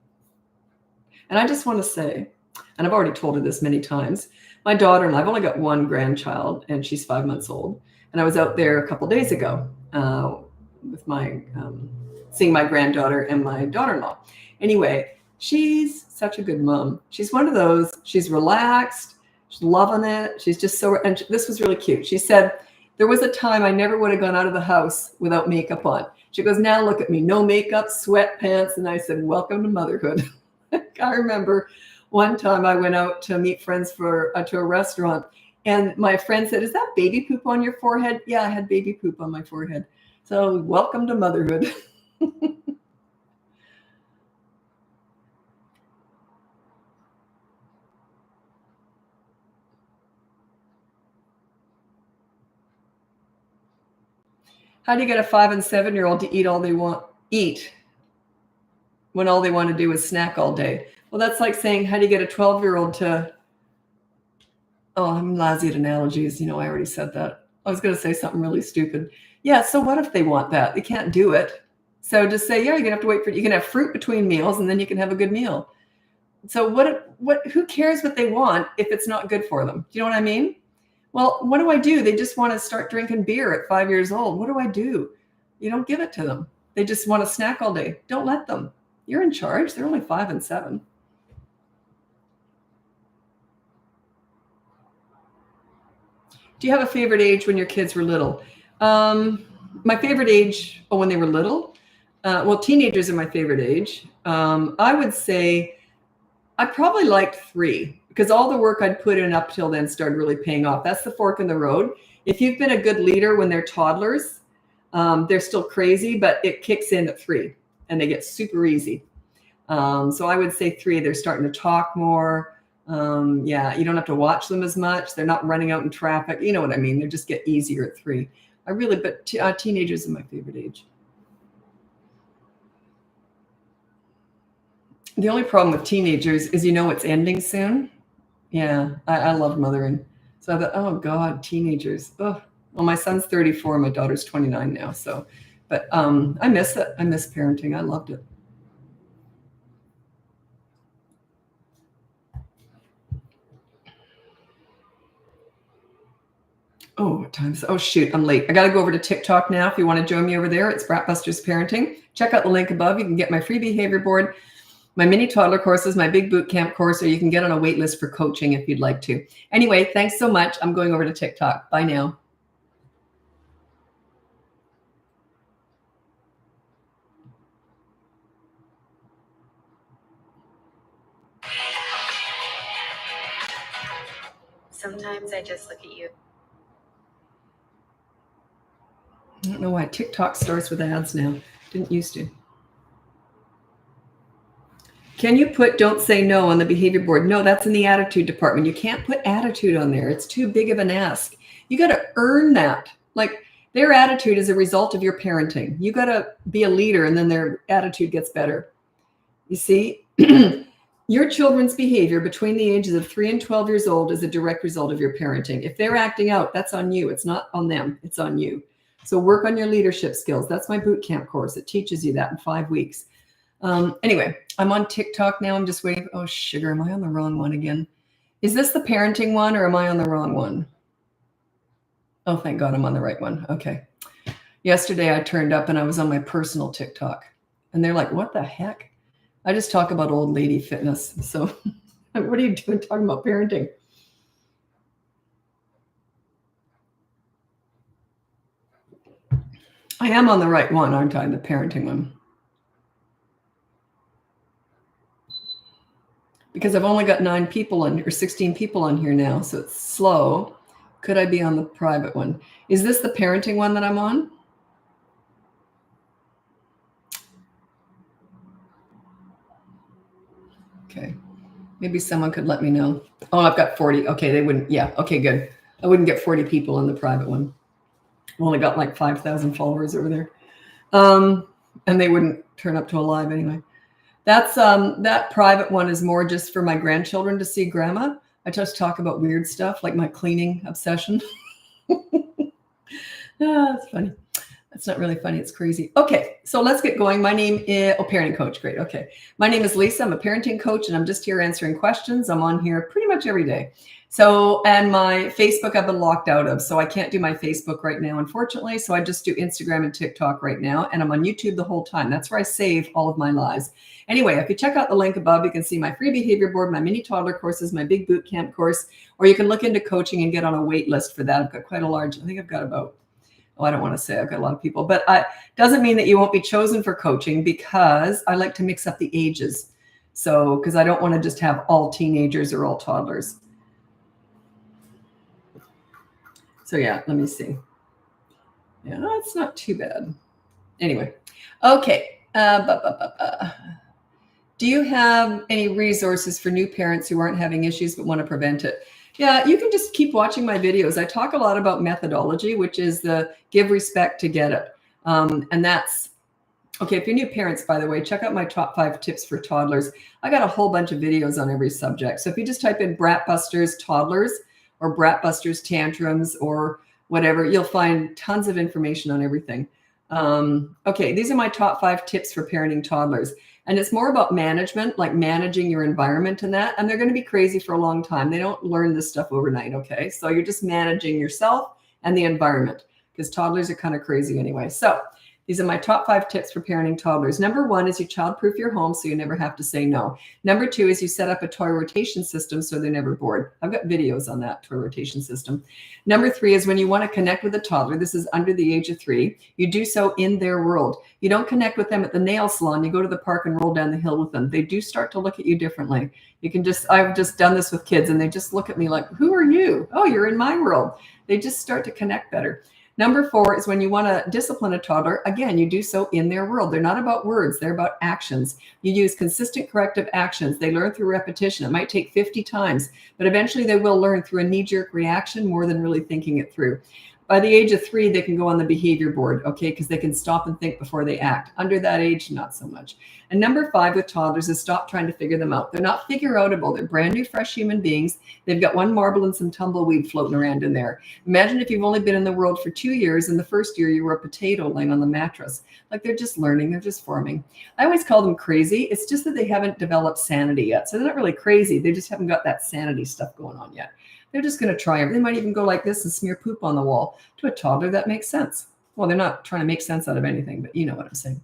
And I just want to say, and I've already told her this many times, my daughter-in-law, I've only got one grandchild and she's 5 months old. And I was out there a couple of days ago with seeing my granddaughter and my daughter-in-law. Anyway, she's such a good mom. She's one of those, she's relaxed, she's loving it. She's just and this was really cute. She said, there was a time I never would have gone out of the house without makeup on. She goes, now look at me, no makeup, sweatpants. And I said, welcome to motherhood. I remember one time I went out to meet friends to a restaurant. And my friend said, is that baby poop on your forehead? Yeah, I had baby poop on my forehead. So welcome to motherhood. How do you get a 5 and 7-year-old to eat when all they want to do is snack all day? Well, that's like saying, how do you get a 12-year-old to... Oh, I'm lousy at analogies. I already said that. I was going to say something really stupid. Yeah, so what if they want that? They can't do it. So just say, yeah, you're going to have to wait you can have fruit between meals and then you can have a good meal. So who cares what they want if it's not good for them? Do you know what I mean? Well, what do I do? They just want to start drinking beer at 5 years old. What do I do? You don't give it to them. They just want to snack all day. Don't let them. You're in charge. They're only 5 and 7. Do you have a favorite age when your kids were little? My favorite age, when they were little, Well, teenagers are my favorite age. I would say I probably liked 3 because all the work I'd put in up till then started really paying off. That's the fork in the road. If you've been a good leader when they're toddlers, they're still crazy, but it kicks in at 3 and they get super easy. So I would say 3, they're starting to talk more. Yeah, you don't have to watch them as much. They're not running out in traffic. You know what I mean? They just get easier at 3. But teenagers are my favorite age. The only problem with teenagers is it's ending soon. Yeah, I love mothering. So I thought, oh God, teenagers. Oh, well, my son's 34, my daughter's 29 now. So, but I miss it. I miss parenting. I loved it. Oh, what time is it? Oh, shoot, I'm late. I got to go over to TikTok now. If you want to join me over there, it's Bratbusters Parenting. Check out the link above. You can get my free behavior board, my mini toddler courses, my big boot camp course, or you can get on a wait list for coaching if you'd like to. Anyway, thanks so much. I'm going over to TikTok. Bye now. Sometimes I just look at you. I don't know why TikTok starts with ads now. Didn't used to. Can you put don't say no on the behavior board? No, that's in the attitude department. You can't put attitude on there. It's too big of an ask. You got to earn that. Like their attitude is a result of your parenting. You got to be a leader and then their attitude gets better. You see, your children's behavior between the ages of 3 and 12 years old is a direct result of your parenting. If they're acting out, that's on you. It's not on them. It's on you. So work on your leadership skills. That's my boot camp course. It teaches you that in 5 weeks. Anyway, I'm on TikTok now. I'm just waiting. Oh, sugar. Am I on the wrong one again? Is this the parenting one or am I on the wrong one? Oh, thank God I'm on the right one. Okay. Yesterday I turned up and I was on my personal TikTok and they're like, what the heck? I just talk about old lady fitness. So what are you doing talking about parenting? I am on the right one, aren't I? The parenting one. Because I've only got 9 people on or 16 people on here now. So it's slow. Could I be on the private one? Is this the parenting one that I'm on? Okay. Maybe someone could let me know. Oh, I've got 40. Okay, they wouldn't. Yeah. Okay, good. I wouldn't get 40 people in the private one. I've only got like 5,000 followers over there. And they wouldn't turn up to a live anyway. That's that private one is more just for my grandchildren to see grandma. I just talk about weird stuff like my cleaning obsession. That's funny. That's not really funny. It's crazy. Okay, so let's get going. My name is parenting coach. Great. Okay, my name is Lisa. I'm a parenting coach, and I'm just here answering questions. I'm on here pretty much every day. So, and my Facebook I've been locked out of, so I can't do my Facebook right now, unfortunately. So I just do Instagram and TikTok right now, and I'm on YouTube the whole time. That's where I save all of my lives. Anyway, if you check out the link above, you can see my free behavior board, my mini toddler courses, my big boot camp course, or you can look into coaching and get on a wait list for that. I've got quite a large, I think I've got about, I don't want to say I've got a lot of people, but doesn't mean that you won't be chosen for coaching because I like to mix up the ages. So, because I don't want to just have all teenagers or all toddlers. So yeah, let me see. Yeah, it's not too bad. Anyway, okay. Do you have any resources for new parents who aren't having issues but want to prevent it? Yeah, you can just keep watching my videos. I talk a lot about methodology, which is the give respect to get it. And that's, okay, if you're new parents, by the way, check out my top 5 tips for toddlers. I got a whole bunch of videos on every subject. So if you just type in Bratbusters toddlers or Bratbusters tantrums or whatever, you'll find tons of information on everything. Okay, these are my top 5 tips for parenting toddlers. And it's more about management, like managing your environment and that. And they're going to be crazy for a long time. They don't learn this stuff overnight, okay? So you're just managing yourself and the environment because toddlers are kind of crazy anyway. So These are my top 5 tips for parenting toddlers. Number 1 is you child-proof your home so you never have to say no. Number 2 is you set up a toy rotation system so they're never bored. I've got videos on that toy rotation system. Number 3 is when you want to connect with a toddler, this is under the age of 3, you do so in their world. You don't connect with them at the nail salon. You go to the park and roll down the hill with them. They do start to look at you differently. I've just done this with kids and they just look at me like, who are you? Oh, you're in my world. They just start to connect better. Number 4 is when you want to discipline a toddler, again, you do so in their world. They're not about words, they're about actions. You use consistent corrective actions. They learn through repetition. It might take 50 times, but eventually they will learn through a knee-jerk reaction more than really thinking it through. By the age of 3, they can go on the behavior board, okay, because they can stop and think before they act. Under that age, not so much. And number 5 with toddlers is stop trying to figure them out. They're not figure-outable. They're brand new, fresh human beings. They've got one marble and some tumbleweed floating around in there. Imagine if you've only been in the world for 2 years, and the first year you were a potato laying on the mattress. Like they're just learning, they're just forming. I always call them crazy. It's just that they haven't developed sanity yet. So they're not really crazy. They just haven't got that sanity stuff going on yet. They're just going to try it. They might even go like this and smear poop on the wall. To a toddler, that makes sense. Well, they're not trying to make sense out of anything, but you know what I'm saying.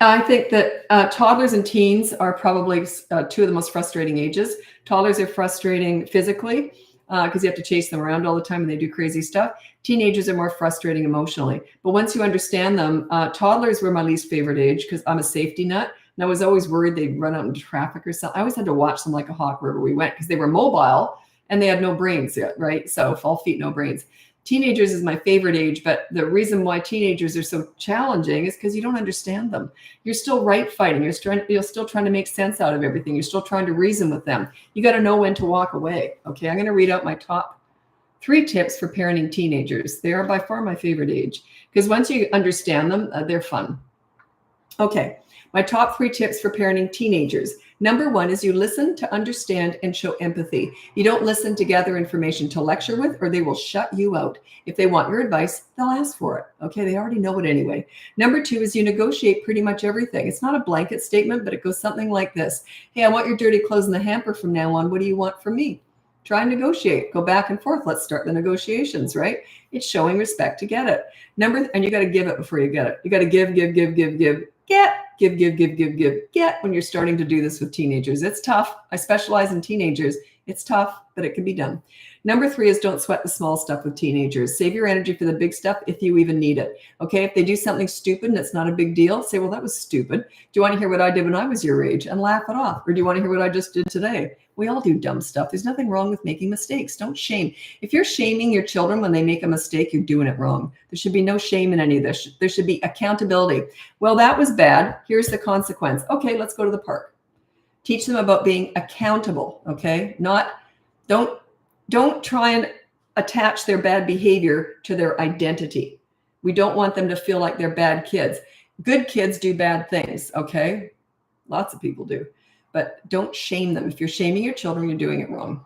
I think that toddlers and teens are probably 2 of the most frustrating ages. Toddlers are frustrating physically because you have to chase them around all the time and they do crazy stuff. Teenagers are more frustrating emotionally. But once you understand them, toddlers were my least favorite age because I'm a safety nut. And I was always worried they'd run out into traffic or something. I always had to watch them like a hawk wherever we went because they were mobile and they had no brains yet, right? So all feet, no brains. Teenagers is my favorite age, but the reason why teenagers are so challenging is because you don't understand them. You're still right fighting. You're still trying to make sense out of everything. You're still trying to reason with them. You got to know when to walk away. Okay, I'm going to read out my top 3 tips for parenting teenagers. They are by far my favorite age because once you understand them, they're fun. Okay. My top 3 tips for parenting teenagers. Number 1 is you listen to understand and show empathy. You don't listen to gather information to lecture with, or they will shut you out. If they want your advice, they'll ask for it. Okay, they already know it anyway. Number 2 is you negotiate pretty much everything. It's not a blanket statement, but it goes something like this. Hey, I want your dirty clothes in the hamper from now on. What do you want from me? Try and negotiate. Go back and forth. Let's start the negotiations, right? It's showing respect to get it. And you got to give it before you get it. You got to give, get when you're starting to do this with teenagers. It's tough. I specialize in teenagers. It's tough, but it can be done. Number 3 is don't sweat the small stuff with teenagers. Save your energy for the big stuff if you even need it. Okay, if they do something stupid and it's not a big deal, say, well, that was stupid. Do you want to hear what I did when I was your age? And laugh it off. Or do you want to hear what I just did today? We all do dumb stuff. There's nothing wrong with making mistakes. Don't shame. If you're shaming your children when they make a mistake, you're doing it wrong. There should be no shame in any of this. There should be accountability. Well, that was bad. Here's the consequence. Okay, let's go to the park. Teach them about being accountable. Okay, don't try and attach their bad behavior to their identity. We don't want them to feel like they're bad kids. Good kids do bad things. Okay, lots of people do. But don't shame them. If you're shaming your children, you're doing it wrong.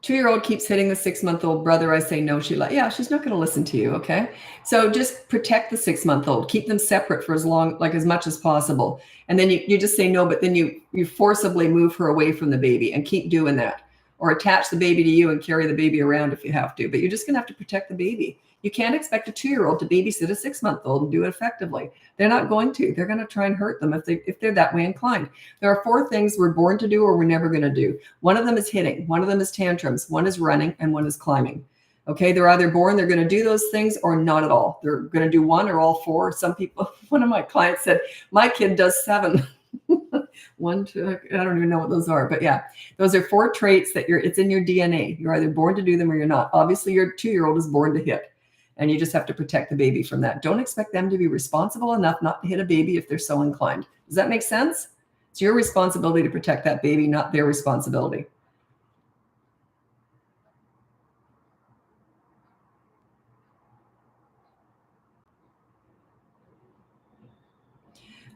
Two-year-old keeps hitting the 6-month-old brother. I say no. She's not going to listen to you. Okay. So just protect the 6-month-old. Keep them separate for as much as possible. And then you just say no, but then you forcibly move her away from the baby and keep doing that. Or attach the baby to you and carry the baby around if you have to. But you're just going to have to protect the baby. You can't expect a 2-year-old to babysit a 6-month-old and do it effectively. They're not going to. They're going to try and hurt them if they're that way inclined. There are 4 things we're born to do or we're never going to do. One of them is hitting. One of them is tantrums. One is running and one is climbing. Okay, they're either born, they're going to do those things or not at all. They're going to do one or all 4. Some people, one of my clients said, my kid does 7. 1, 2, I don't even know what those are, but yeah, those are 4 traits that it's in your DNA. You're either born to do them or you're not. Obviously, your 2-year-old is born to hit. And you just have to protect the baby from that. Don't expect them to be responsible enough not to hit a baby if they're so inclined. Does that make sense? It's your responsibility to protect that baby, not their responsibility.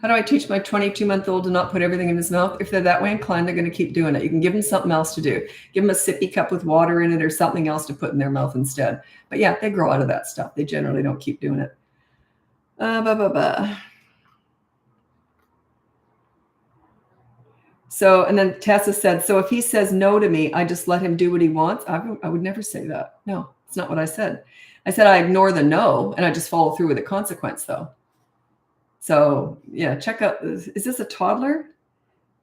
How do I teach my 22-month-old to not put everything in his mouth? If they're that way inclined, they're going to keep doing it. You can give them something else to do. Give them a sippy cup with water in it or something else to put in their mouth instead. But yeah, they grow out of that stuff. They generally don't keep doing it. So, and then Tessa said, so if he says no to me, I just let him do what he wants. I would never say that. No, it's not what I said. I said I ignore the no and I just follow through with the consequence though. So yeah, check out, is this a toddler?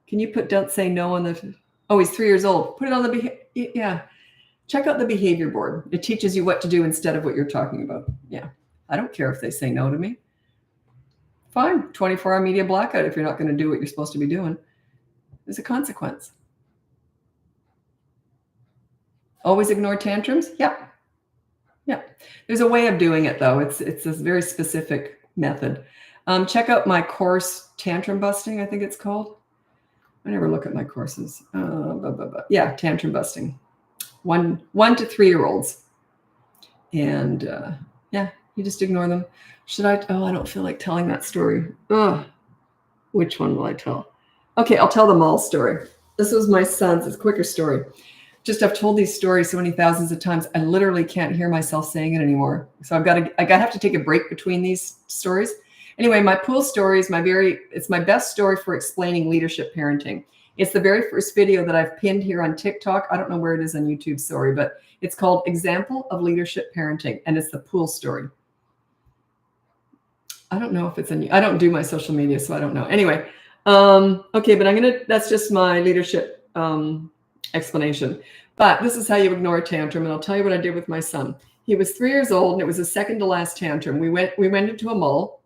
Can you put don't say no on the, oh, he's 3 years old. Put it on the, yeah. Check out the behavior board. It teaches you what to do instead of what you're talking about. Yeah. I don't care if they say no to me. Fine. 24-hour media blackout if you're not going to do what you're supposed to be doing. There's a consequence. Always ignore tantrums? Yep. Yeah. There's a way of doing it, though. It's a very specific method. Check out my course, Tantrum Busting, I think it's called. I never look at my courses. Yeah, Tantrum Busting. 1 to 3 year olds. And yeah, you just ignore them. Should I? Oh, I don't feel like telling that story. Ugh. Which one will I tell? Okay, I'll tell the mall story. This was my son's. It's a quicker story. Just I've told these stories so many thousands of times. I literally can't hear myself saying it anymore. So I have to take a break between these stories. Anyway, my pool story is it's my best story for explaining leadership parenting. It's the very first video that I've pinned here on TikTok. I don't know where it is on YouTube, sorry, but it's called Example of Leadership Parenting, and it's the pool story. I don't know if it's I don't do my social media, so I don't know. Anyway, okay, but that's just my leadership explanation. But this is how you ignore a tantrum, and I'll tell you what I did with my son. He was 3 years old, and it was the second to last tantrum. We went into a mall,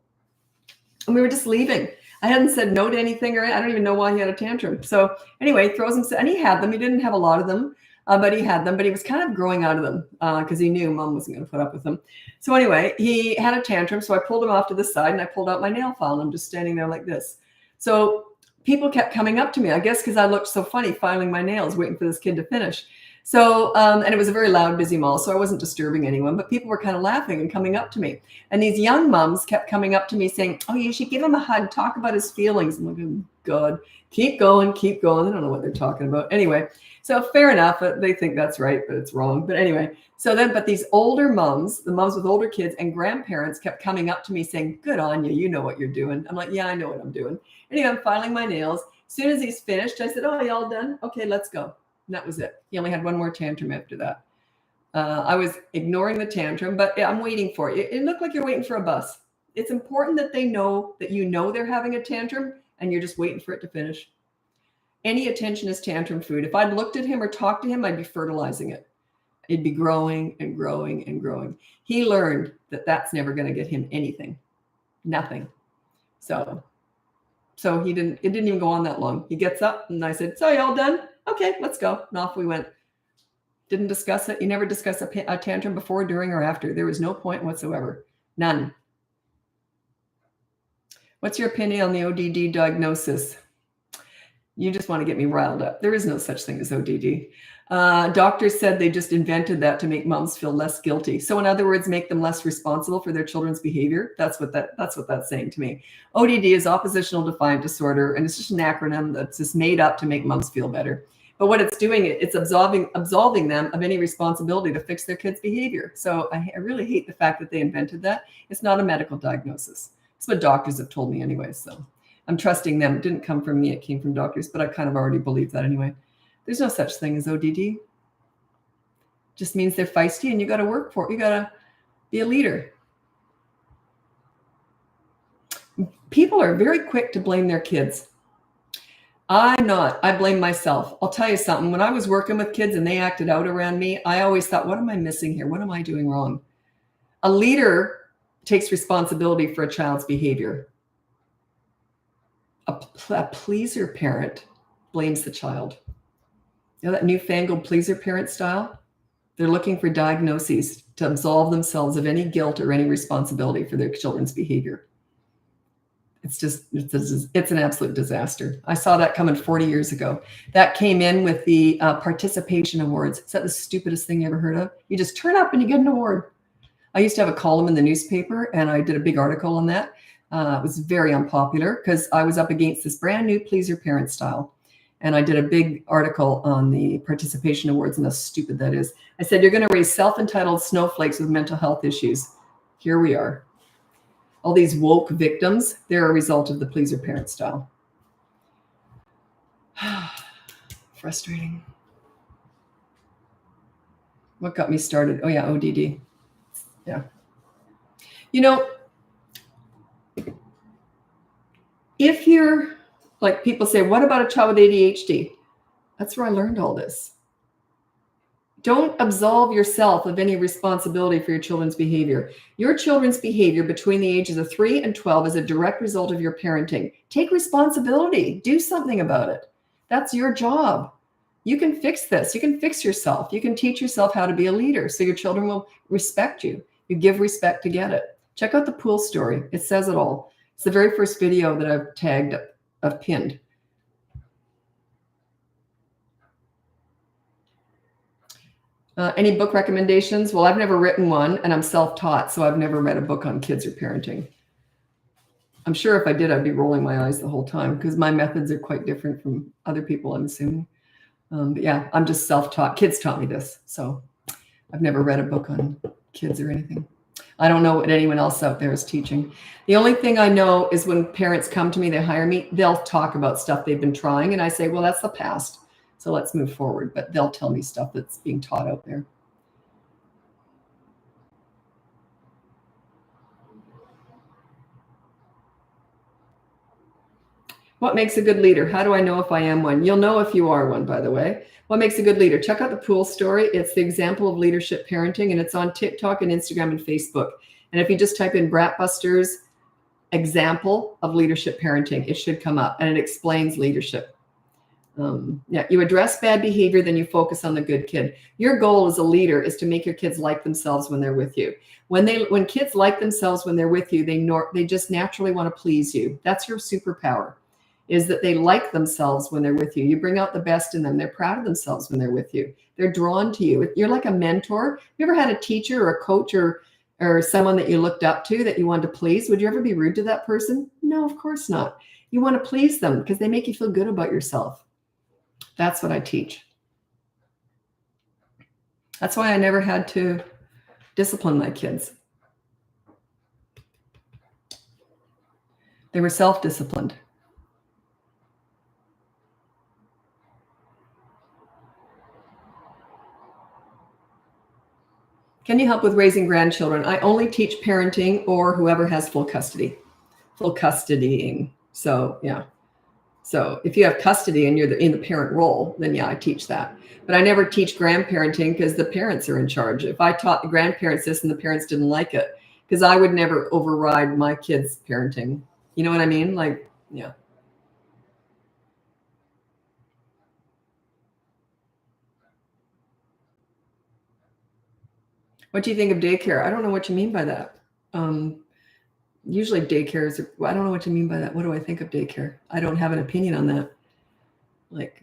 and we were just leaving. I hadn't said no to anything, or I don't even know why he had a tantrum. So anyway, he throws them, and he had them. He didn't have a lot of them, but he had them. But he was kind of growing out of them because he knew mom wasn't going to put up with them. So anyway, he had a tantrum. So I pulled him off to the side, and I pulled out my nail file, and I'm just standing there like this. So people kept coming up to me, I guess because I looked so funny filing my nails, waiting for this kid to finish. So, and it was a very loud, busy mall, so I wasn't disturbing anyone, but people were kind of laughing and coming up to me. And these young moms kept coming up to me saying, oh, you should give him a hug, talk about his feelings. I'm like, oh, God, keep going, keep going. They don't know what they're talking about. Anyway, so fair enough. They think that's right, but it's wrong. But anyway, but these older moms, the moms with older kids and grandparents kept coming up to me saying, good on you. You know what you're doing. I'm like, yeah, I know what I'm doing. Anyway, I'm filing my nails. As soon as he's finished, I said, oh, are you all done? Okay, let's go. And that was it. He only had one more tantrum after that. I was ignoring the tantrum, but I'm waiting for it. It looked like you're waiting for a bus. It's important that they know that you know they're having a tantrum and you're just waiting for it to finish. Any attention is tantrum food. If I'd looked at him or talked to him, I'd be fertilizing it. It'd be growing and growing and growing. He learned that that's never going to get him anything. Nothing. So it didn't even go on that long. He gets up and I said, so you all done? Okay, let's go. And off we went. Didn't discuss it. You never discuss a tantrum before, during, or after. There was no point whatsoever. None. What's your opinion on the ODD diagnosis? You just want to get me riled up. There is no such thing as ODD. Doctors said they just invented that to make moms feel less guilty. So in other words, make them less responsible for their children's behavior. That's what that's saying to me. ODD is oppositional defiant disorder, and it's just an acronym that's just made up to make moms feel better. But what it's doing, it's absolving them of any responsibility to fix their kids' behavior. So I really hate the fact that they invented that. It's not a medical diagnosis. It's what doctors have told me anyway. So I'm trusting them. It didn't come from me. It came from doctors, but I kind of already believe that anyway. There's no such thing as ODD. Just means they're feisty and you got to work for it. You got to be a leader. People are very quick to blame their kids. I'm not. I blame myself. I'll tell you something. When I was working with kids and they acted out around me, I always thought, what am I missing here? What am I doing wrong? A leader takes responsibility for a child's behavior. A pleaser parent blames the child. You know that newfangled pleaser parent style? They're looking for diagnoses to absolve themselves of any guilt or any responsibility for their children's behavior. It's an absolute disaster. I saw that coming 40 years ago. That came in with the participation awards. Is that the stupidest thing you ever heard of? You just turn up and you get an award. I used to have a column in the newspaper and I did a big article on that. It was very unpopular because I was up against this brand new pleaser parent style. And I did a big article on the participation awards and how stupid that is. I said, you're going to raise self-entitled snowflakes with mental health issues. Here we are. All these woke victims, they're a result of the pleaser parent style. Frustrating. What got me started? Oh yeah, ODD. Yeah. You know, if you're like people say, what about a child with ADHD? That's where I learned all this. Don't absolve yourself of any responsibility for your children's behavior. Your children's behavior between the ages of 3 and 12 is a direct result of your parenting. Take responsibility. Do something about it. That's your job. You can fix this. You can fix yourself. You can teach yourself how to be a leader so your children will respect you. You give respect to get it. Check out the pool story. It says it all. It's the very first video that I've tagged, I've pinned. Any book recommendations? Well, I've never written one, and I'm self-taught, so I've never read a book on kids or parenting. I'm sure if I did, I'd be rolling my eyes the whole time because my methods are quite different from other people, I'm assuming. But yeah, I'm just self-taught. Kids taught me this, so I've never read a book on kids or anything. I don't know what anyone else out there is teaching. The only thing I know is when parents come to me, they hire me, they'll talk about stuff they've been trying, and I say, well, that's the past. So let's move forward, but they'll tell me stuff that's being taught out there. What makes a good leader? How do I know if I am one? You'll know if you are one, by the way. What makes a good leader? Check out the pool story. It's the example of leadership parenting, and it's on TikTok and Instagram and Facebook. And if you just type in Bratbusters example of leadership parenting, it should come up, and it explains leadership. Yeah, you address bad behavior, then you focus on the good kid. Your goal as a leader is to make your kids like themselves when they're with you. When kids like themselves when they're with you, they just naturally want to please you. That's your superpower, is that they like themselves when they're with you. You bring out the best in them. They're proud of themselves when they're with you. They're drawn to you. You're like a mentor. You ever had a teacher or a coach or someone that you looked up to that you wanted to please? Would you ever be rude to that person? No, of course not. You want to please them because they make you feel good about yourself. That's what I teach. That's why I never had to discipline my kids. They were self-disciplined. Can you help with raising grandchildren? I only teach parenting or whoever has full custody. Full custodying. So, yeah. So if you have custody and you're in the parent role, then yeah, I teach that. But I never teach grandparenting because the parents are in charge. If I taught the grandparents this and the parents didn't like it, because I would never override my kids' parenting. You know what I mean? Like, yeah. What do you think of daycare? I don't know what you mean by that. Usually daycares, I don't know what you mean by that. What do I think of daycare? I don't have an opinion on that. Like,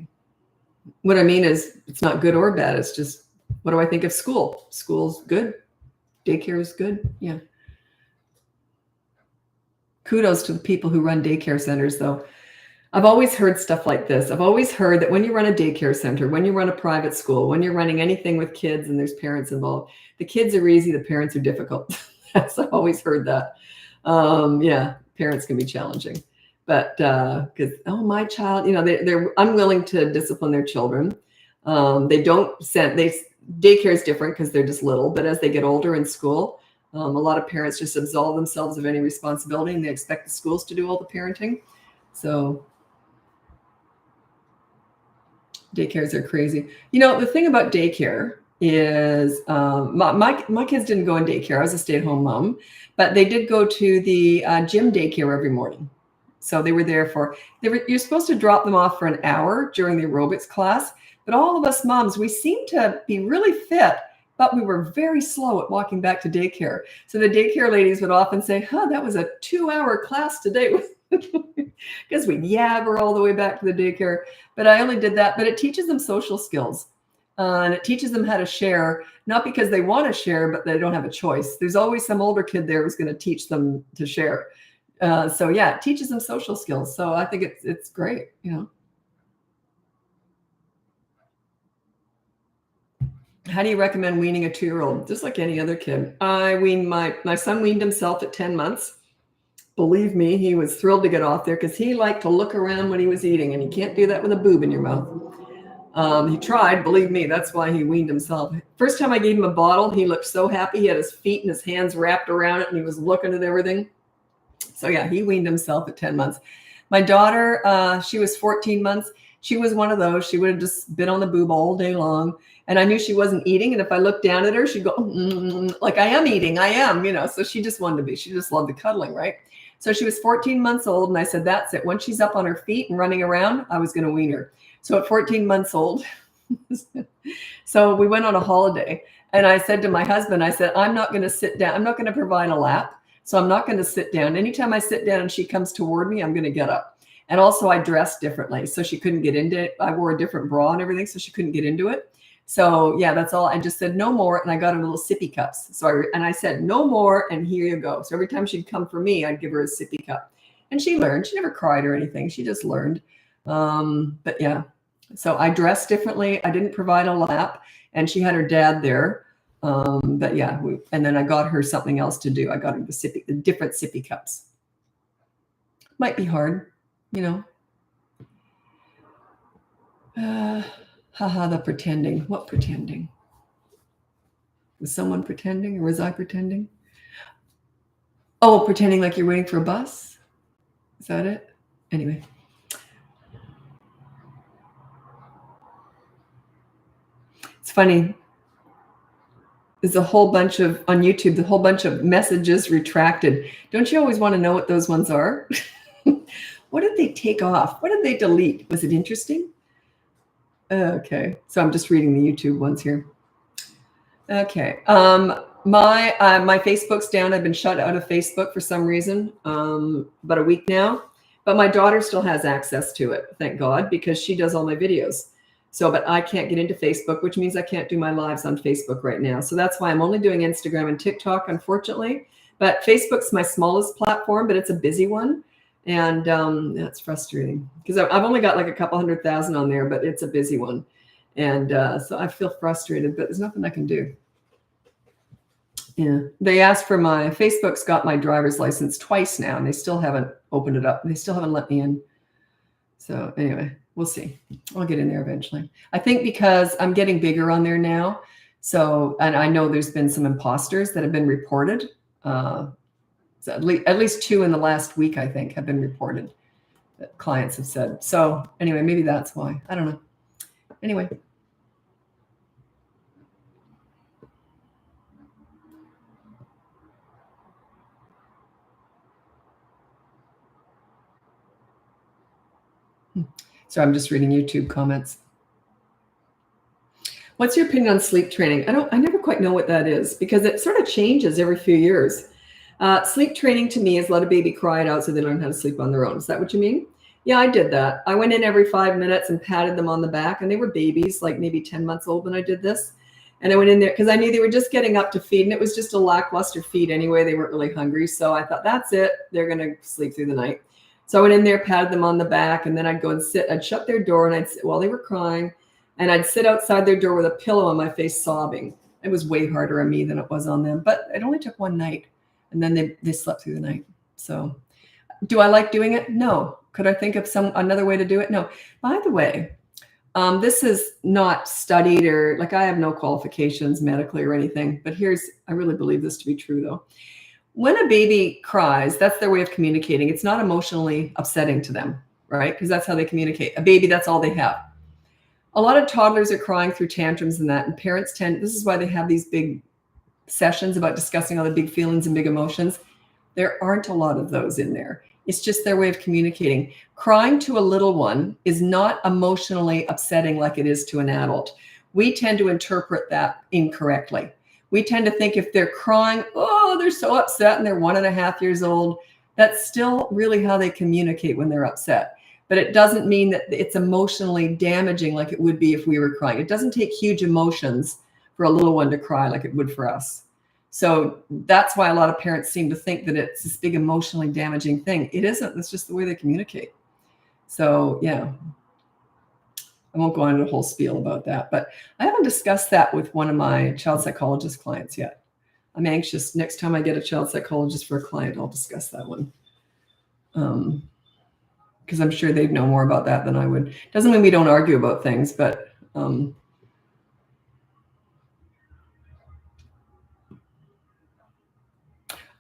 what I mean is it's not good or bad. It's just, what do I think of school? School's good. Daycare is good. Yeah. Kudos to the people who run daycare centers, though. I've always heard stuff like this. I've always heard that when you run a daycare center, when you run a private school, when you're running anything with kids and there's parents involved, the kids are easy, the parents are difficult. I've always heard that. Yeah, parents can be challenging, but because my child, they're unwilling to discipline their children. Daycare is different because they're just little, but as they get older in school, a lot of parents just absolve themselves of any responsibility and they expect the schools to do all the parenting. So daycares are crazy. The thing about daycare is my kids didn't go in daycare. I was a stay-at-home mom, but they did go to the gym daycare every morning. So they were there you're supposed to drop them off for an hour during the aerobics class, but all of us moms, we seem to be really fit, but we were very slow at walking back to daycare. So the daycare ladies would often say, that was a 2-hour class today. Because we'd yabber all the way back to the daycare. But I only did that, but it teaches them social skills. And it teaches them how to share, not because they want to share, but they don't have a choice. There's always some older kid there who's going to teach them to share. So yeah, it teaches them social skills. So I think it's great, How do you recommend weaning a 2-year-old? Just like any other kid. My son weaned himself at 10 months. Believe me, he was thrilled to get off there because he liked to look around when he was eating, and you can't do that with a boob in your mouth. He tried, believe me, that's why he weaned himself. First time I gave him a bottle, he looked so happy. He had his feet and his hands wrapped around it, and he was looking at everything. So yeah, he weaned himself at 10 months. My daughter, she was 14 months. She was one of those. She would have just been on the boob all day long. And I knew she wasn't eating. And if I looked down at her, she'd go, like, I am eating, I am, So she just wanted to be, she just loved the cuddling, right? So she was 14 months old. And I said, that's it. Once she's up on her feet and running around, I was going to wean her. So at 14 months old, so we went on a holiday. And I said to my husband, I said, I'm not going to sit down. I'm not going to provide a lap. So I'm not going to sit down. Anytime I sit down and she comes toward me, I'm going to get up. And also I dressed differently. So she couldn't get into it. I wore a different bra and everything. So she couldn't get into it. So yeah, that's all. I just said no more. And I got her little sippy cups. So I said no more. And here you go. So every time she'd come for me, I'd give her a sippy cup. And she learned. She never cried or anything. She just learned. But yeah, so I dressed differently. I didn't provide a lap. And she had her dad there. But yeah, and then I got her something else to do. I got her the different sippy cups. Might be hard, Haha, the pretending. What pretending? Was someone pretending, or was I pretending? Oh, pretending like you're waiting for a bus? Is that it? Anyway. It's funny. There's a whole bunch of, on YouTube, the whole bunch of messages retracted. Don't you always want to know what those ones are? What did they take off? What did they delete? Was it interesting? Okay. So I'm just reading the YouTube ones here. Okay. My Facebook's down. I've been shut out of Facebook for some reason, about a week now. But my daughter still has access to it, thank God, because she does all my videos. So, but I can't get into Facebook, which means I can't do my lives on Facebook right now. So that's why I'm only doing Instagram and TikTok, unfortunately. But Facebook's my smallest platform, but it's a busy one. And that's frustrating because I've only got like a couple 100,000 on there, but it's a busy one. And so I feel frustrated, but there's nothing I can do. Yeah. They asked for Facebook's got my driver's license twice now, and they still haven't opened it up. They still haven't let me in. So anyway. We'll see. I'll get in there eventually. I think because I'm getting bigger on there now. So, and I know there's been some imposters that have been reported. So at least 2 in the last week, I think, have been reported that clients have said. So anyway, maybe that's why. I don't know. Anyway. So I'm just reading YouTube comments. What's your opinion on sleep training? I never quite know what that is because it sort of changes every few years. Sleep training to me is let a baby cry it out so they learn how to sleep on their own. Is that what you mean? Yeah, I did that. I went in every 5 minutes and patted them on the back, and they were babies, like maybe 10 months old when I did this. And I went in there because I knew they were just getting up to feed, and it was just a lackluster feed anyway. They weren't really hungry. So I thought, that's it. They're going to sleep through the night. So I went in there, patted them on the back, and then I'd go and sit. I'd shut their door, and I'd sit while they were crying, and I'd sit outside their door with a pillow on my face sobbing. It was way harder on me than it was on them. But it only took one night, and then they slept through the night. So do I like doing it? No. Could I think of another way to do it? No. By the way, this is not studied or like I have no qualifications medically or anything, but I really believe this to be true though. When a baby cries, that's their way of communicating. It's not emotionally upsetting to them, right? Because that's how they communicate. A baby, that's all they have. A lot of toddlers are crying through tantrums and that, and parents this is why they have these big sessions about discussing all the big feelings and big emotions. There aren't a lot of those in there. It's just their way of communicating. Crying to a little one is not emotionally upsetting like it is to an adult. We tend to interpret that incorrectly. We tend to think if they're crying, oh, they're so upset and they're 1.5 years old. That's still really how they communicate when they're upset. But it doesn't mean that it's emotionally damaging like it would be if we were crying. It doesn't take huge emotions for a little one to cry like it would for us. So that's why a lot of parents seem to think that it's this big emotionally damaging thing. It isn't. It's just the way they communicate. So yeah, I won't go into a whole spiel about that, but I haven't discussed that with one of my child psychologist clients yet. I'm anxious. Next time I get a child psychologist for a client, I'll discuss that one. because I'm sure they'd know more about that than I would. Doesn't mean we don't argue about things, but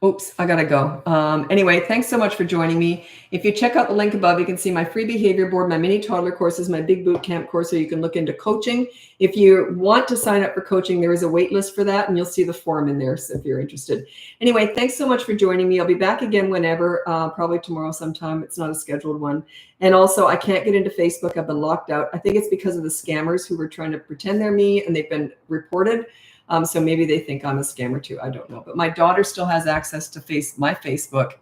oops, I gotta go. Anyway, thanks so much for joining me. If you check out the link above, you can see my free behavior board, my mini toddler courses, my big boot camp course, so you can look into coaching. If you want to sign up for coaching, there is a wait list for that, and you'll see the form in there so if you're interested. Anyway, thanks so much for joining me. I'll be back again whenever, probably tomorrow sometime. It's not a scheduled one. And also, I can't get into Facebook. I've been locked out. I think it's because of the scammers who were trying to pretend they're me, and they've been reported. So maybe they think I'm a scammer too. I don't know. But my daughter still has access to my Facebook,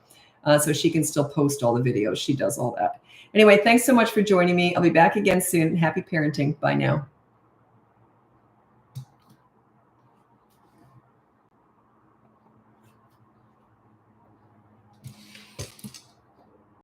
so she can still post all the videos. She does all that. Anyway, thanks so much for joining me. I'll be back again soon. Happy parenting. Bye now.